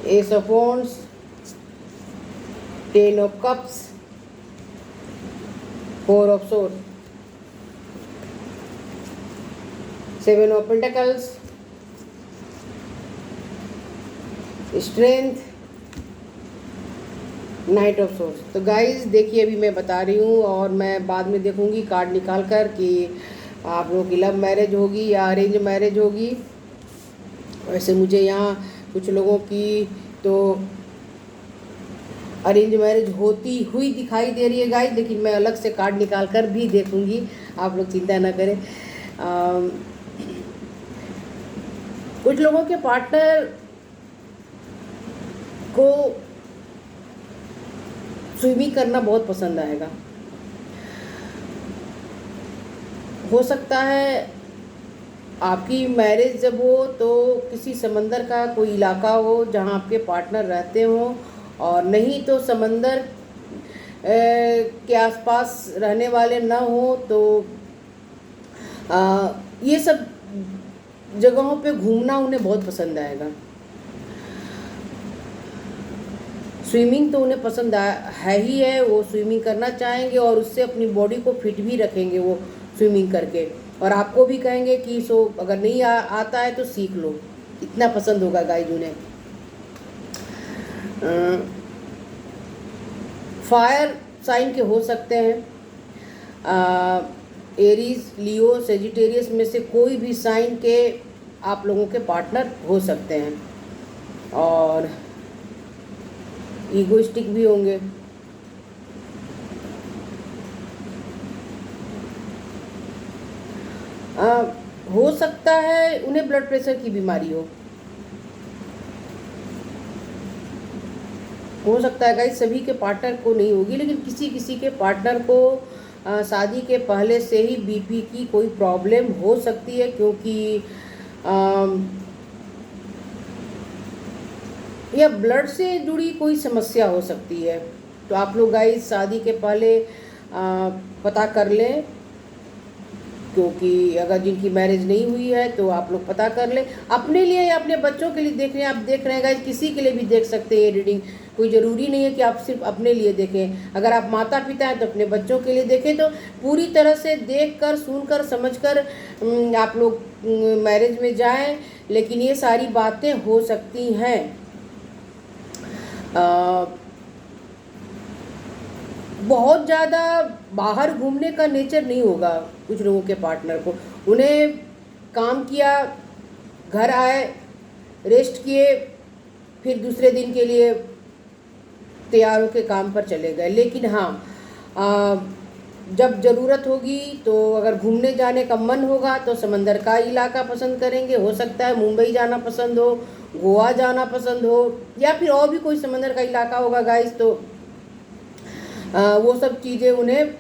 Speaker 1: S of wands, 10 of cups, 4 of sword, 7 of pentacles, strength, night of source. तो गाइज देखिए, अभी मैं बता रही हूँ और मैं बाद में देखूँगी कार्ड निकाल कर कि आप लोगों की लव मैरिज होगी या अरेंज मैरिज होगी। वैसे मुझे यहाँ कुछ लोगों की तो अरेंज मैरिज होती हुई दिखाई दे रही है गाइज, लेकिन मैं अलग से कार्ड निकाल कर भी देखूँगी, आप लोग चिंता ना करें। कुछ लोगों के पार्टनर को स्विमिंग करना बहुत पसंद आएगा। हो सकता है आपकी मैरिज जब हो तो किसी समंदर का कोई इलाका हो जहां आपके पार्टनर रहते हों, और नहीं तो समंदर के आसपास रहने वाले ना हो, तो ये सब जगहों पे घूमना उन्हें बहुत पसंद आएगा। स्विमिंग तो उन्हें पसंद है ही है, वो स्विमिंग करना चाहेंगे और उससे अपनी बॉडी को फिट भी रखेंगे वो स्विमिंग करके। और आपको भी कहेंगे कि अगर नहीं आता है तो सीख लो, इतना पसंद होगा गाइज उन्हें। फायर साइन के हो सकते हैं, एरीज, लियो, सेजिटेरियस में से कोई भी साइन के आप लोगों के पार्टनर हो सकते हैं, और ईगोइस्टिक भी होंगे। हो सकता है उन्हें ब्लड प्रेशर की बीमारी हो सकता है गाइस, सभी के पार्टनर को नहीं होगी, लेकिन किसी किसी के पार्टनर को शादी के पहले से ही बीपी की कोई प्रॉब्लम हो सकती है, क्योंकि या ब्लड से जुड़ी कोई समस्या हो सकती है। तो आप लोग गाइस शादी के पहले पता कर लें, क्योंकि अगर जिनकी मैरिज नहीं हुई है तो आप लोग पता कर लें अपने लिए या अपने बच्चों के लिए। देख रहे हैं, आप देख रहे हैं गाइस, किसी के लिए भी देख सकते हैं रीडिंग, कोई ज़रूरी नहीं है कि आप सिर्फ अपने लिए देखें। अगर आप माता पिता हैं तो अपने बच्चों के लिए देखें। तो पूरी तरह से देख कर, सुन कर, समझ कर आप लोग मैरिज में जाएं, लेकिन ये सारी बातें हो सकती हैं। बहुत ज़्यादा बाहर घूमने का नेचर नहीं होगा कुछ लोगों के पार्टनर को। उन्हें काम किया, घर आए, रेस्ट किए, फिर दूसरे दिन के लिए तैयार होकर काम पर चले गए। लेकिन हाँ, जब ज़रूरत होगी तो अगर घूमने जाने का मन होगा तो समंदर का इलाका पसंद करेंगे। हो सकता है मुंबई जाना पसंद हो, गोवा जाना पसंद हो, या फिर और भी कोई समंदर का इलाका होगा गाइस, तो वो सब चीज़ें उन्हें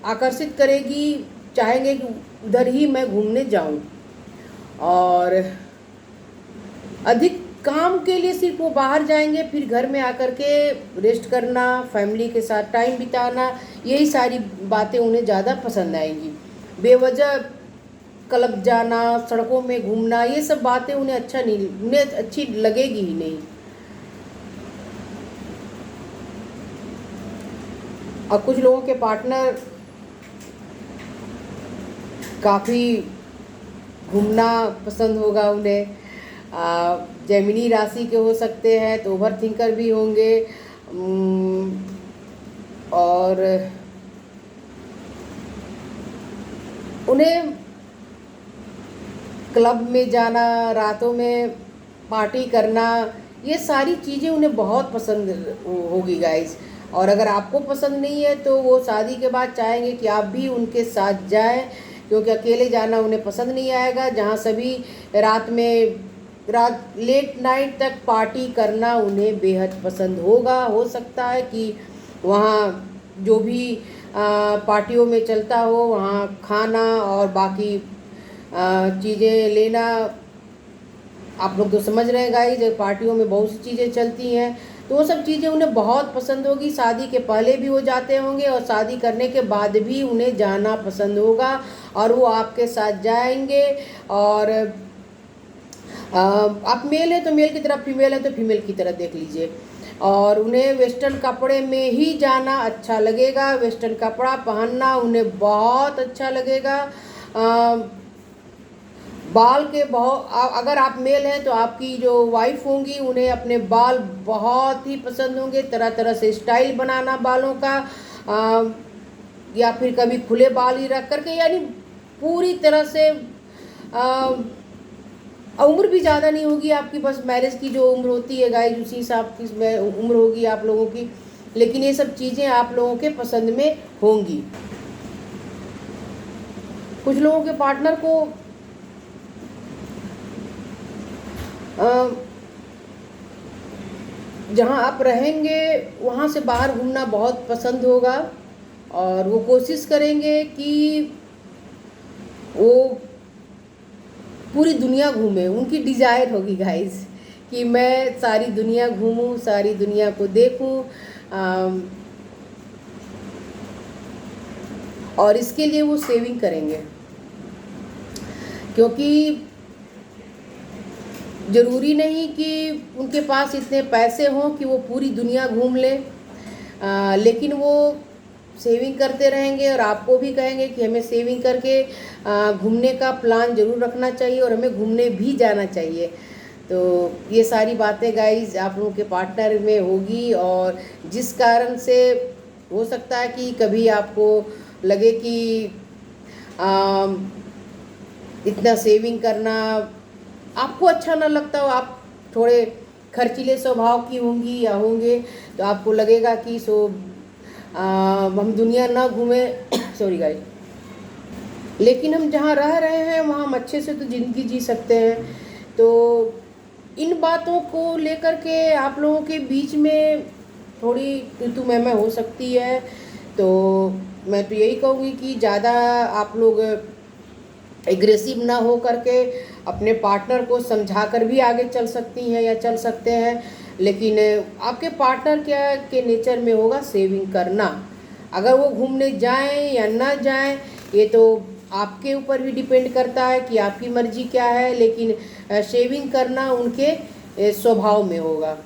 Speaker 1: आकर्षित करेगी, चाहेंगे कि उधर ही मैं घूमने जाऊं। और अधिक काम के लिए सिर्फ वो बाहर जाएंगे, फिर घर में आकर के रेस्ट करना, फैमिली के साथ टाइम बिताना, यही सारी बातें उन्हें ज़्यादा पसंद आएंगी। बेवजह क्लब जाना, सड़कों में घूमना, ये सब बातें उन्हें अच्छी लगेगी ही नहीं। और कुछ लोगों के पार्टनर काफ़ी घूमना पसंद होगा उन्हें। जेमिनी राशि के हो सकते हैं, तो ओवर थिंकर भी होंगे। और उन्हें क्लब में जाना, रातों में पार्टी करना, ये सारी चीज़ें उन्हें बहुत पसंद होगी गाइस। और अगर आपको पसंद नहीं है तो वो शादी के बाद चाहेंगे कि आप भी उनके साथ जाएं, क्योंकि अकेले जाना उन्हें पसंद नहीं आएगा। जहां सभी रात लेट नाइट तक पार्टी करना उन्हें बेहद पसंद होगा। हो सकता है कि वहाँ जो भी पार्टियों में चलता हो, वहाँ खाना और बाकी चीज़ें लेना, आप लोग तो समझ रहे हैं गाइस, जब पार्टियों में बहुत सी चीज़ें चलती हैं तो वो सब चीज़ें उन्हें बहुत पसंद होगी। शादी के पहले भी वो जाते होंगे और शादी करने के बाद भी उन्हें जाना पसंद होगा, और वो आपके साथ जाएंगे। और आप मेल है तो मेल की तरह, फीमेल है तो फीमेल की तरह देख लीजिए। और उन्हें वेस्टर्न कपड़े में ही जाना अच्छा लगेगा, वेस्टर्न कपड़ा पहनना उन्हें बहुत अच्छा लगेगा। बाल के बहुत, अगर आप मेल हैं तो आपकी जो वाइफ होंगी उन्हें अपने बाल बहुत ही पसंद होंगे। तरह तरह से स्टाइल बनाना बालों का, या फिर कभी खुले बाल ही रख करके, यानी पूरी तरह से उम्र भी ज़्यादा नहीं होगी आपकी, बस मैरिज की जो उम्र होती है गाइस उसी हिसाब की उम्र होगी आप लोगों की। लेकिन ये सब चीज़ें आप लोगों के पसंद में होंगी। कुछ लोगों के पार्टनर को जहाँ आप रहेंगे वहाँ से बाहर घूमना बहुत पसंद होगा, और वो कोशिश करेंगे कि वो पूरी दुनिया घूमे। उनकी डिज़ायर होगी गाइस कि मैं सारी दुनिया घूमूं, सारी दुनिया को देखूं। और इसके लिए वो सेविंग करेंगे, क्योंकि ज़रूरी नहीं कि उनके पास इतने पैसे हों कि वो पूरी दुनिया घूम लें, लेकिन वो सेविंग करते रहेंगे और आपको भी कहेंगे कि हमें सेविंग करके घूमने का प्लान ज़रूर रखना चाहिए और हमें घूमने भी जाना चाहिए। तो ये सारी बातें गाइस आप लोगों के पार्टनर में होगी, और जिस कारण से हो सकता है कि कभी आपको लगे कि इतना सेविंग करना आपको अच्छा ना लगता हो, आप थोड़े खर्चीले स्वभाव की होंगी या होंगे, तो आपको लगेगा कि हम दुनिया ना घूमे सॉरी गाइस, लेकिन हम जहाँ रह रहे हैं वहाँ हम अच्छे से तो ज़िंदगी जी सकते हैं। तो इन बातों को लेकर के आप लोगों के बीच में थोड़ी तू मैं हो सकती है। तो मैं तो यही कहूँगी कि ज़्यादा आप लोग एग्रेसिव ना हो करके अपने पार्टनर को समझा कर भी आगे चल सकती हैं या चल सकते हैं। लेकिन आपके पार्टनर क्या के नेचर में होगा सेविंग करना। अगर वो घूमने जाएं या ना जाएं ये तो आपके ऊपर भी डिपेंड करता है कि आपकी मर्जी क्या है, लेकिन सेविंग करना उनके स्वभाव में होगा।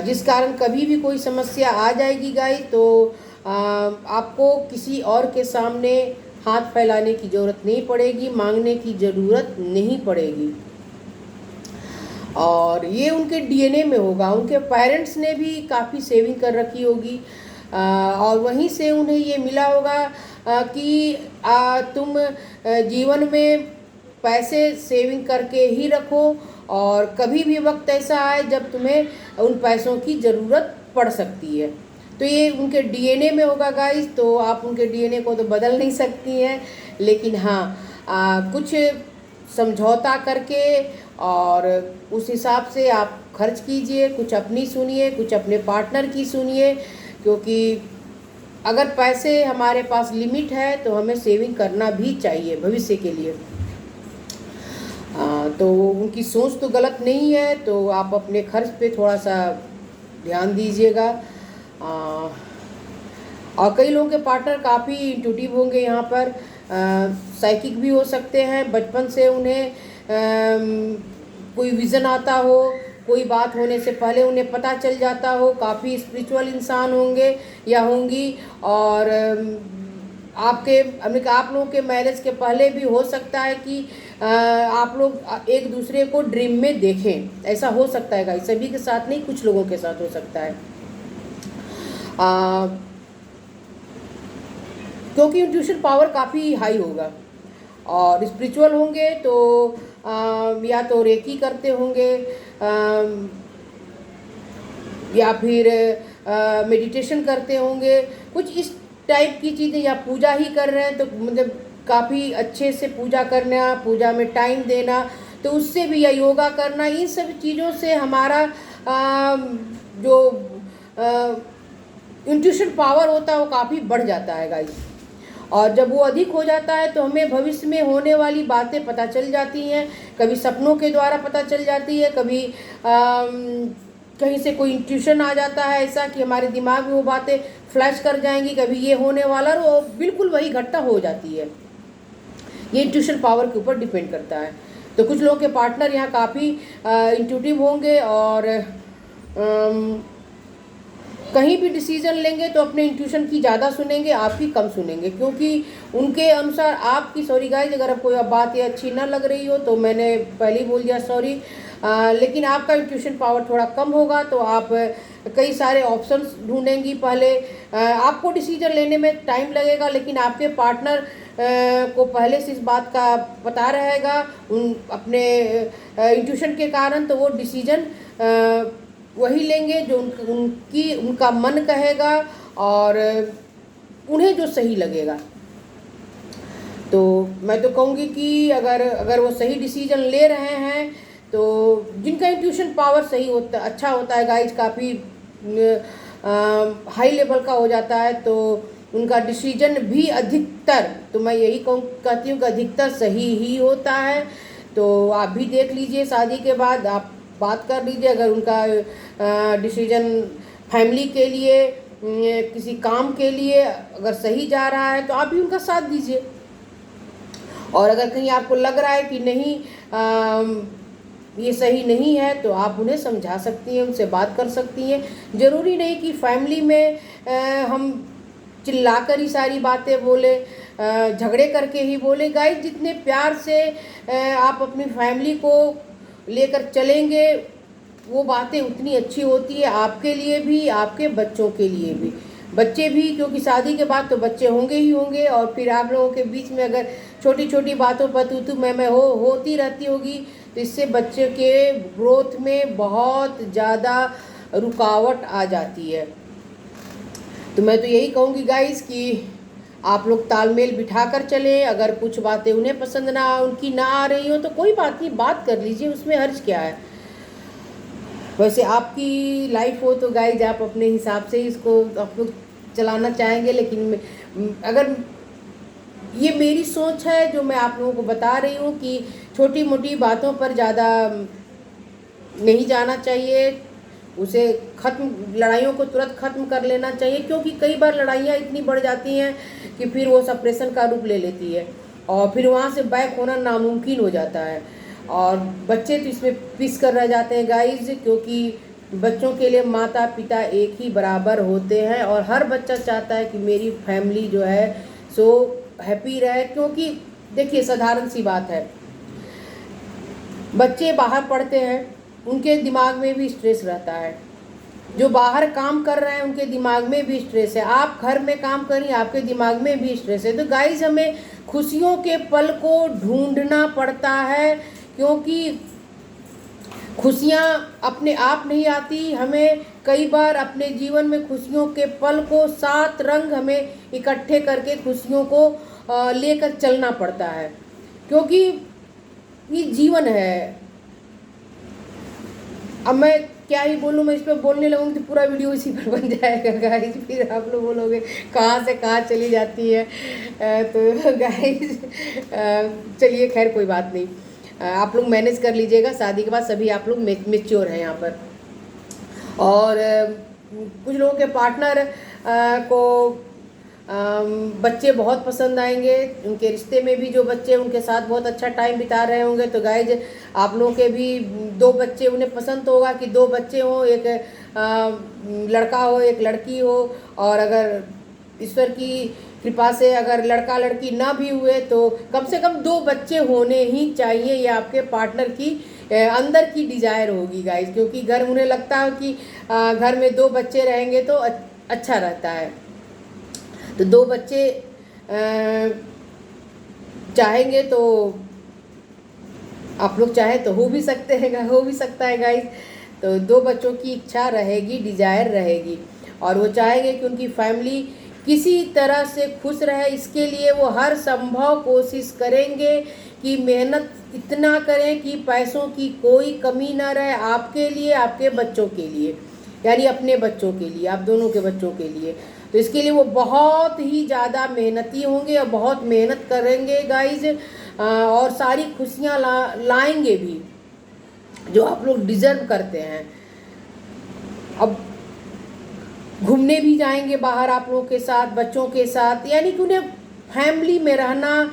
Speaker 1: जिस कारण कभी भी कोई समस्या आ जाएगी गाइस, तो आपको किसी और के सामने हाथ फैलाने की ज़रूरत नहीं पड़ेगी, मांगने की ज़रूरत नहीं पड़ेगी। और ये उनके डीएनए में होगा, उनके पेरेंट्स ने भी काफ़ी सेविंग कर रखी होगी, और वहीं से उन्हें ये मिला होगा कि तुम जीवन में पैसे सेविंग करके ही रखो, और कभी भी वक्त ऐसा आए जब तुम्हें उन पैसों की ज़रूरत पड़ सकती है। तो ये उनके डीएनए में होगा गाइस, तो आप उनके डीएनए को तो बदल नहीं सकती हैं, लेकिन हाँ कुछ समझौता करके और उस हिसाब से आप खर्च कीजिए। कुछ अपनी सुनिए, कुछ अपने पार्टनर की सुनिए, क्योंकि अगर पैसे हमारे पास लिमिट है तो हमें सेविंग करना भी चाहिए भविष्य के लिए। तो उनकी सोच तो गलत नहीं है, तो आप अपने खर्च पे थोड़ा सा ध्यान दीजिएगा। और कई लोगों के पार्टनर काफ़ी इंट्यूटिव होंगे, यहाँ पर साइकिक भी हो सकते हैं। बचपन से उन्हें कोई विज़न आता हो, कोई बात होने से पहले उन्हें पता चल जाता हो, काफ़ी स्पिरिचुअल इंसान होंगे या होंगी। और आप लोगों के मैरिज के पहले भी हो सकता है कि आप लोग एक दूसरे को ड्रीम में देखें, ऐसा हो सकता है गाइस। सभी के साथ नहीं, कुछ लोगों के साथ हो सकता है। क्योंकि इंट्यूशन पावर काफ़ी हाई होगा, और स्पिरिचुअल होंगे तो या तो रेकी करते होंगे, या फिर मेडिटेशन करते होंगे, कुछ इस टाइप की चीज़ें, या पूजा ही कर रहे हैं तो मतलब काफ़ी अच्छे से पूजा करना, पूजा में टाइम देना, तो उससे भी, या योगा करना, इन सब चीज़ों से हमारा जो इंट्यूशन पावर होता है वो काफ़ी बढ़ जाता है गाइस। और जब वो अधिक हो जाता है तो हमें भविष्य में होने वाली बातें पता चल जाती हैं। कभी सपनों के द्वारा पता चल जाती है, कभी कहीं से कोई इंट्यूशन आ जाता है ऐसा कि हमारे दिमाग में वो बातें फ्लैश कर जाएंगी, कभी ये होने वाला, और वो बिल्कुल वही घटना हो जाती है। ये इंट्यूशन पावर के ऊपर डिपेंड करता है। तो कुछ लोगों के पार्टनर यहाँ काफ़ी इंट्यूटिव होंगे, और कहीं भी डिसीजन लेंगे तो अपने इंट्यूशन की ज़्यादा सुनेंगे, आपकी कम सुनेंगे, क्योंकि उनके अनुसार आपकी, सॉरी गाइज अगर आप कोई बात ये अच्छी ना लग रही हो तो मैंने पहले ही बोल दिया, सॉरी, लेकिन आपका इंट्यूशन पावर थोड़ा कम होगा तो आप कई सारे ऑप्शंस ढूंढेंगी। पहले आपको डिसीजन लेने में टाइम लगेगा, लेकिन आपके पार्टनर को पहले से इस बात का पता रहेगा उन अपने इंट्यूशन के कारण, तो वो डिसीजन वही लेंगे जो उनका मन कहेगा और उन्हें जो सही लगेगा। तो मैं तो कहूँगी कि अगर वो सही डिसीजन ले रहे हैं, तो जिनका इंट्यूशन पावर सही होता, अच्छा होता है गाइज, काफ़ी हाई लेवल का हो जाता है, तो उनका डिसीजन भी अधिकतर, तो मैं यही कहती हूँ कि अधिकतर सही ही होता है। तो आप भी देख लीजिए, शादी के बाद आप बात कर लीजिए, अगर उनका डिसीजन फैमिली के लिए, किसी काम के लिए अगर सही जा रहा है तो आप भी उनका साथ दीजिए। और अगर कहीं आपको लग रहा है कि नहीं ये सही नहीं है, तो आप उन्हें समझा सकती हैं, उनसे बात कर सकती हैं। ज़रूरी नहीं कि फैमिली में हम चिल्लाकर ही सारी बातें बोले, झगड़े करके ही बोले। गाइस, जितने प्यार से आप अपनी फैमिली को लेकर चलेंगे, वो बातें उतनी अच्छी होती है, आपके लिए भी, आपके बच्चों के लिए भी। बच्चे भी, क्योंकि शादी के बाद तो बच्चे होंगे ही होंगे, और फिर आप लोगों के बीच में अगर छोटी छोटी बातों पर तू मैं होती रहती होगी, तो इससे बच्चे के ग्रोथ में बहुत ज़्यादा रुकावट आ जाती है। तो मैं तो यही कहूँगी गाइस कि आप लोग तालमेल बिठा कर चलें। अगर कुछ बातें उन्हें पसंद उनकी ना आ रही हो तो कोई बात नहीं, बात कर लीजिए, उसमें हर्ज क्या है। वैसे आपकी लाइफ हो तो गाइज आप अपने हिसाब से इसको आप लोग चलाना चाहेंगे, लेकिन अगर ये मेरी सोच है जो मैं आप लोगों को बता रही हूँ कि छोटी मोटी बातों पर ज़्यादा नहीं जाना चाहिए, उसे लड़ाइयों को तुरंत ख़त्म कर लेना चाहिए, क्योंकि कई बार लड़ाइयाँ इतनी बढ़ जाती हैं कि फिर वो सप्रेशन का रूप ले लेती है, और फिर वहाँ से बैक होना नामुमकिन हो जाता है, और बच्चे तो इसमें पिस कर रह जाते हैं गाइज, क्योंकि बच्चों के लिए माता पिता एक ही बराबर होते हैं, और हर बच्चा चाहता है कि मेरी फैमिली जो है सो हैप्पी रहे। क्योंकि देखिए, साधारण सी बात है, बच्चे बाहर पढ़ते हैं, उनके दिमाग में भी स्ट्रेस रहता है, जो बाहर काम कर रहे हैं उनके दिमाग में भी स्ट्रेस है, आप घर में काम करिए आपके दिमाग में भी स्ट्रेस है। तो गाइज हमें खुशियों के पल को ढूंढना पड़ता है, क्योंकि खुशियाँ अपने आप नहीं आती, हमें कई बार अपने जीवन में खुशियों के पल को 7 रंग हमें इकट्ठे करके खुशियों को लेकर चलना पड़ता है, क्योंकि ये जीवन है। अब मैं क्या ही बोलूँ, मैं इस पर बोलने लगूँगी तो पूरा वीडियो इसी पर बन जाएगा गाइज, फिर आप लोग बोलोगे कहाँ से कहाँ चली जाती है। तो गाइज चलिए खैर कोई बात नहीं, आप लोग मैनेज कर लीजिएगा, शादी के बाद सभी आप लोग मेच्योर हैं यहाँ पर। और कुछ लोगों के पार्टनर को बच्चे बहुत पसंद आएंगे, उनके रिश्ते में भी जो बच्चे उनके साथ बहुत अच्छा टाइम बिता रहे होंगे। तो गाइज आप लोगों के भी 2 बच्चे उन्हें पसंद होगा कि 2 बच्चे हों, एक लड़का हो एक लड़की हो। और अगर ईश्वर की कृपा से अगर लड़का लड़की ना भी हुए तो कम से कम 2 बच्चे होने ही चाहिए, ये आपके पार्टनर की अंदर की डिजायर होगी गाइज, क्योंकि घर उन्हें लगता है कि घर में 2 बच्चे रहेंगे तो अच्छा रहता है। तो 2 बच्चे चाहेंगे तो आप लोग चाहे तो हो भी सकते हैं, हो भी सकता है गाइज। तो 2 बच्चों की इच्छा रहेगी, डिजायर रहेगी, और वो चाहेंगे कि उनकी फैमिली किसी तरह से खुश रहे। इसके लिए वो हर संभव कोशिश करेंगे कि मेहनत इतना करें कि पैसों की कोई कमी ना रहे, आपके लिए आपके बच्चों के लिए, यानी अपने बच्चों के लिए, आप दोनों के बच्चों के लिए। तो इसके लिए वो बहुत ही ज़्यादा मेहनती होंगे और बहुत मेहनत करेंगे गाइज, और सारी खुशियाँ लाएंगे भी जो आप लोग डिज़र्व करते हैं। अब घूमने भी जाएंगे बाहर आप लोगों के साथ, बच्चों के साथ, यानी कि उन्हें फैमिली में रहना,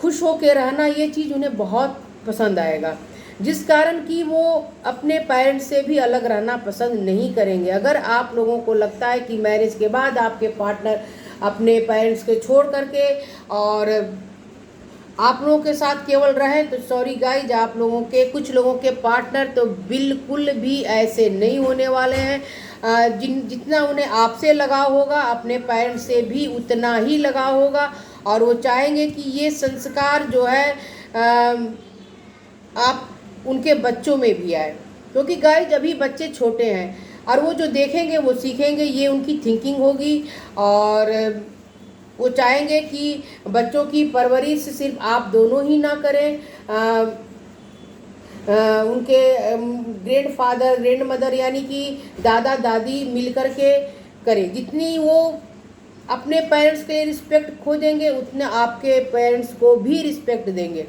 Speaker 1: खुश होकर रहना, ये चीज़ उन्हें बहुत पसंद आएगा, जिस कारण कि वो अपने पेरेंट्स से भी अलग रहना पसंद नहीं करेंगे। अगर आप लोगों को लगता है कि मैरिज के बाद आपके पार्टनर अपने पेरेंट्स को छोड़ करके और आप लोगों के साथ केवल रहे, तो सॉरी गाइज, आप लोगों के कुछ लोगों के पार्टनर तो बिल्कुल भी ऐसे नहीं होने वाले हैं। जितना उन्हें आपसे लगाव होगा अपने पेरेंट्स से भी उतना ही लगाव होगा, और वो चाहेंगे कि ये संस्कार जो है आप उनके बच्चों में भी आए, क्योंकि गाइज अभी बच्चे छोटे हैं और वो जो देखेंगे वो सीखेंगे, ये उनकी थिंकिंग होगी। और वो चाहेंगे कि बच्चों की परवरिश सिर्फ आप दोनों ही ना करें, उनके ग्रैंड फादर ग्रैंड मदर यानी कि दादा दादी मिलकर के करें। जितनी वो अपने पेरेंट्स के लिए रिस्पेक्ट खोजेंगे उतने आपके पेरेंट्स को भी रिस्पेक्ट देंगे।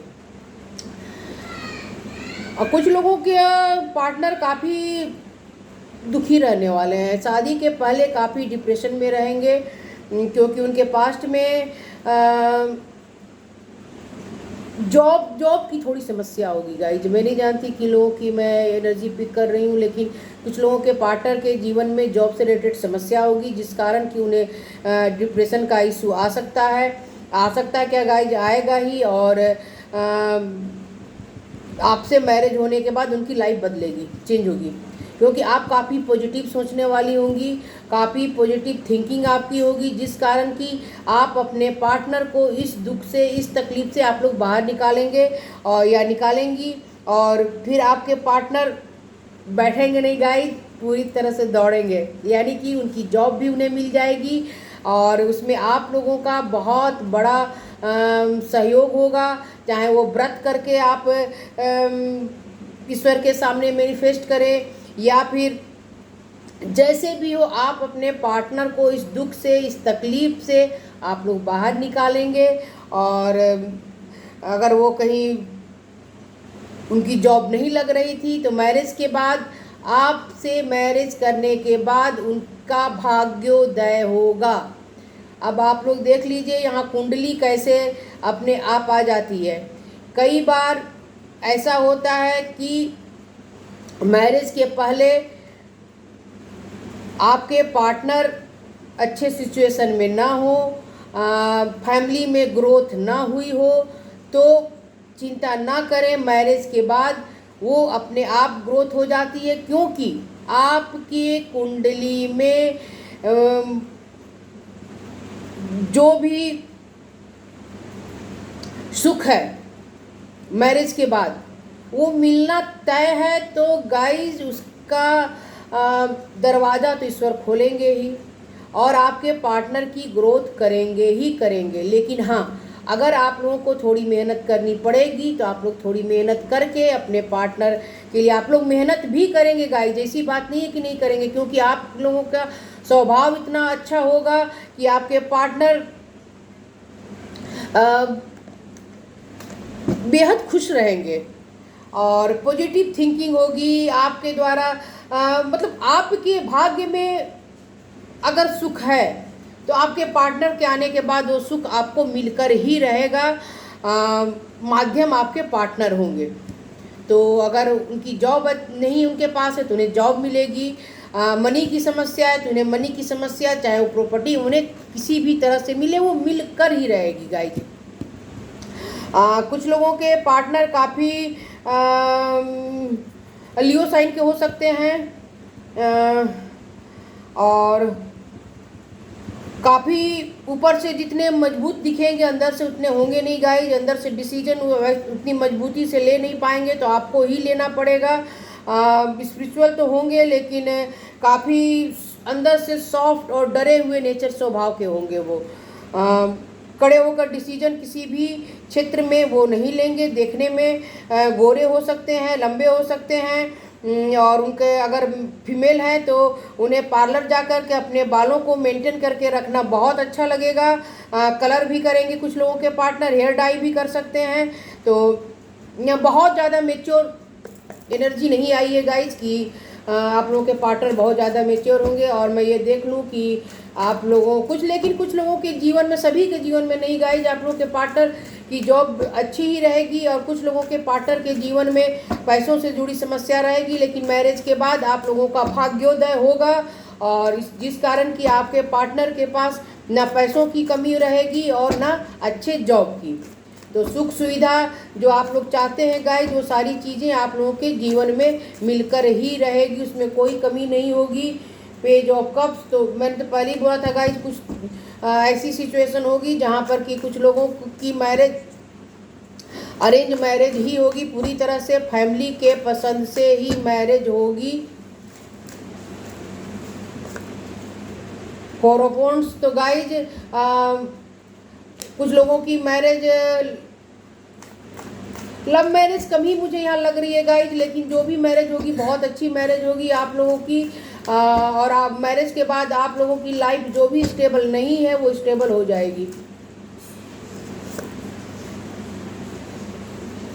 Speaker 1: और कुछ लोगों के पार्टनर काफ़ी दुखी रहने वाले हैं, शादी के पहले काफ़ी डिप्रेशन में रहेंगे, क्योंकि उनके पास्ट में जॉब की थोड़ी समस्या होगी गाइज। मैं नहीं जानती कि लोगों की मैं एनर्जी पिक कर रही हूँ, लेकिन कुछ लोगों के पार्टनर के जीवन में जॉब से रिलेटेड समस्या होगी, जिस कारण कि उन्हें डिप्रेशन का इशू आ सकता है क्या गाइज, आएगा ही। और आपसे मैरिज होने के बाद उनकी लाइफ बदलेगी, चेंज होगी, क्योंकि आप काफ़ी पॉजिटिव सोचने वाली होंगी, काफ़ी पॉजिटिव थिंकिंग आपकी होगी, जिस कारण कि आप अपने पार्टनर को इस दुख से इस तकलीफ़ से आप लोग बाहर निकालेंगे और या निकालेंगी। और फिर आपके पार्टनर बैठेंगे नहीं गाइस, पूरी तरह से दौड़ेंगे, यानी कि उनकी जॉब भी उन्हें मिल जाएगी और उसमें आप लोगों का बहुत बड़ा सहयोग होगा। चाहे वो व्रत करके आप ईश्वर के सामने मैनिफेस्ट करें, या फिर जैसे भी हो आप अपने पार्टनर को इस दुख से इस तकलीफ़ से आप लोग बाहर निकालेंगे। और अगर वो कहीं उनकी जॉब नहीं लग रही थी तो मैरिज के बाद, आपसे मैरिज करने के बाद उनका भाग्योदय होगा। अब आप लोग देख लीजिए यहाँ कुंडली कैसे अपने आप आ जाती है। कई बार ऐसा होता है कि मैरिज के पहले आपके पार्टनर अच्छे सिचुएशन में ना हो, फैमिली में ग्रोथ ना हुई हो, तो चिंता ना करें, मैरिज के बाद वो अपने आप ग्रोथ हो जाती है, क्योंकि आपकी कुंडली में जो भी सुख है मैरिज के बाद वो मिलना तय है। तो गाइज उसका दरवाज़ा तो ईश्वर खोलेंगे ही और आपके पार्टनर की ग्रोथ करेंगे ही करेंगे। लेकिन हाँ, अगर आप लोगों को थोड़ी मेहनत करनी पड़ेगी तो आप लोग थोड़ी मेहनत करके अपने पार्टनर के लिए आप लोग मेहनत भी करेंगे गाइज। ऐसी बात नहीं है कि नहीं करेंगे, क्योंकि आप लोगों का स्वभाव इतना अच्छा होगा कि आपके पार्टनर बेहद खुश रहेंगे और पॉजिटिव थिंकिंग होगी आपके द्वारा। मतलब आपके भाग्य में अगर सुख है तो आपके पार्टनर के आने के बाद वो सुख आपको मिलकर ही रहेगा। माध्यम आपके पार्टनर होंगे। तो अगर उनकी जॉब नहीं उनके पास है तो उन्हें जॉब मिलेगी। मनी की समस्या है तो उन्हें मनी की समस्या, चाहे वो प्रॉपर्टी उन्हें किसी भी तरह से मिले, वो मिलकर ही रहेगी गाइज। कुछ लोगों के पार्टनर काफ़ी लियो साइन के हो सकते हैं और काफ़ी ऊपर से जितने मजबूत दिखेंगे अंदर से उतने होंगे नहीं गाइज। अंदर से डिसीजन उतनी मजबूती से ले नहीं पाएंगे तो आपको ही लेना पड़ेगा। स्पिरिचुअल तो होंगे लेकिन काफ़ी अंदर से सॉफ्ट और डरे हुए नेचर स्वभाव के होंगे। वो कड़े होकर डिसीजन किसी भी क्षेत्र में वो नहीं लेंगे। देखने में गोरे हो सकते हैं, लंबे हो सकते हैं और उनके अगर फीमेल हैं तो उन्हें पार्लर जाकर के अपने बालों को मेंटेन करके रखना बहुत अच्छा लगेगा। कलर भी करेंगे कुछ लोगों के पार्टनर, हेयर डाई भी कर सकते हैं। तो बहुत ज़्यादा मेच्योर एनर्जी नहीं आई है गाइज कि आप लोगों के पार्टनर बहुत ज़्यादा मेच्योर होंगे और मैं ये देख लूँ कि आप लोगों लेकिन कुछ लोगों के जीवन में, सभी के जीवन में नहीं गाइज, आप लोगों के पार्टनर की जॉब अच्छी ही रहेगी और कुछ लोगों के पार्टनर के जीवन में पैसों से जुड़ी समस्या रहेगी। लेकिन मैरिज के बाद आप लोगों का भाग्योदय होगा और जिस कारण कि आपके पार्टनर के पास ना पैसों की कमी रहेगी और ना अच्छे जॉब की। तो सुख सुविधा जो आप लोग चाहते हैं गाइज, वो सारी चीज़ें आप लोगों के जीवन में मिलकर ही रहेगी, उसमें कोई कमी नहीं होगी। पेज ऑफ कप्स, तो मैंने तो पहले ही बोला था गाइज, कुछ ऐसी सिचुएशन होगी जहाँ पर कि कुछ लोगों की मैरिज अरेंज मैरिज ही होगी, पूरी तरह से फैमिली के पसंद से ही मैरिज होगी। होरोफोन्स, तो गाइज कुछ लोगों की मैरिज लव मैरिज कम ही मुझे यहाँ लग रही है गाइज, लेकिन जो भी मैरिज होगी बहुत अच्छी मैरिज होगी आप लोगों की। और आप मैरिज के बाद आप लोगों की लाइफ जो भी स्टेबल नहीं है वो स्टेबल हो जाएगी।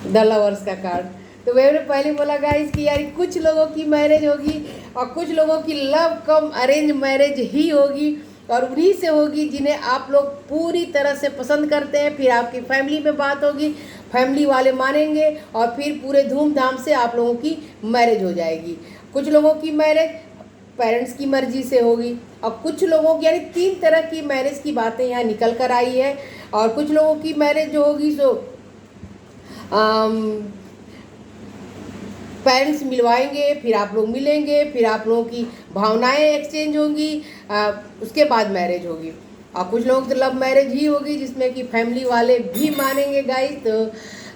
Speaker 1: द लवर्स का कार्ड, तो मैंने पहले बोला गाइज कि यार कुछ लोगों की मैरिज होगी और कुछ लोगों की लव कम अरेंज मैरिज ही होगी और उन्हीं से होगी जिन्हें आप लोग पूरी तरह से पसंद करते हैं। फिर आपकी फैमिली में बात होगी, फैमिली वाले मानेंगे और फिर पूरे धूमधाम से आप लोगों की मैरिज हो जाएगी। कुछ लोगों की मैरिज पेरेंट्स की मर्जी से होगी और कुछ लोगों की, यानी 3 तरह की मैरिज की बातें यहाँ निकल कर आई है। और कुछ लोगों की मैरिज जो होगी सो पेरेंट्स मिलवाएंगे, फिर आप लोग मिलेंगे, फिर आप लोगों की भावनाएं एक्सचेंज होंगी, उसके बाद मैरिज होगी। और कुछ लोग तो लव मैरिज ही होगी जिसमें कि फैमिली वाले भी मानेंगे गाइस। तो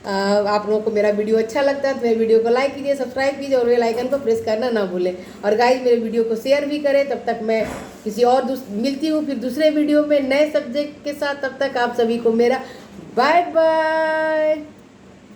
Speaker 1: आप लोगों को मेरा वीडियो अच्छा लगता है तो मेरे वीडियो को लाइक कीजिए, सब्सक्राइब कीजिए और बेल आइकन को प्रेस करना ना भूलें। और गाइस मेरे वीडियो को शेयर भी करें। तब तक मैं किसी और मिलती हूँ फिर दूसरे वीडियो में नए सब्जेक्ट के साथ। तब तक आप सभी को मेरा बाय बाय।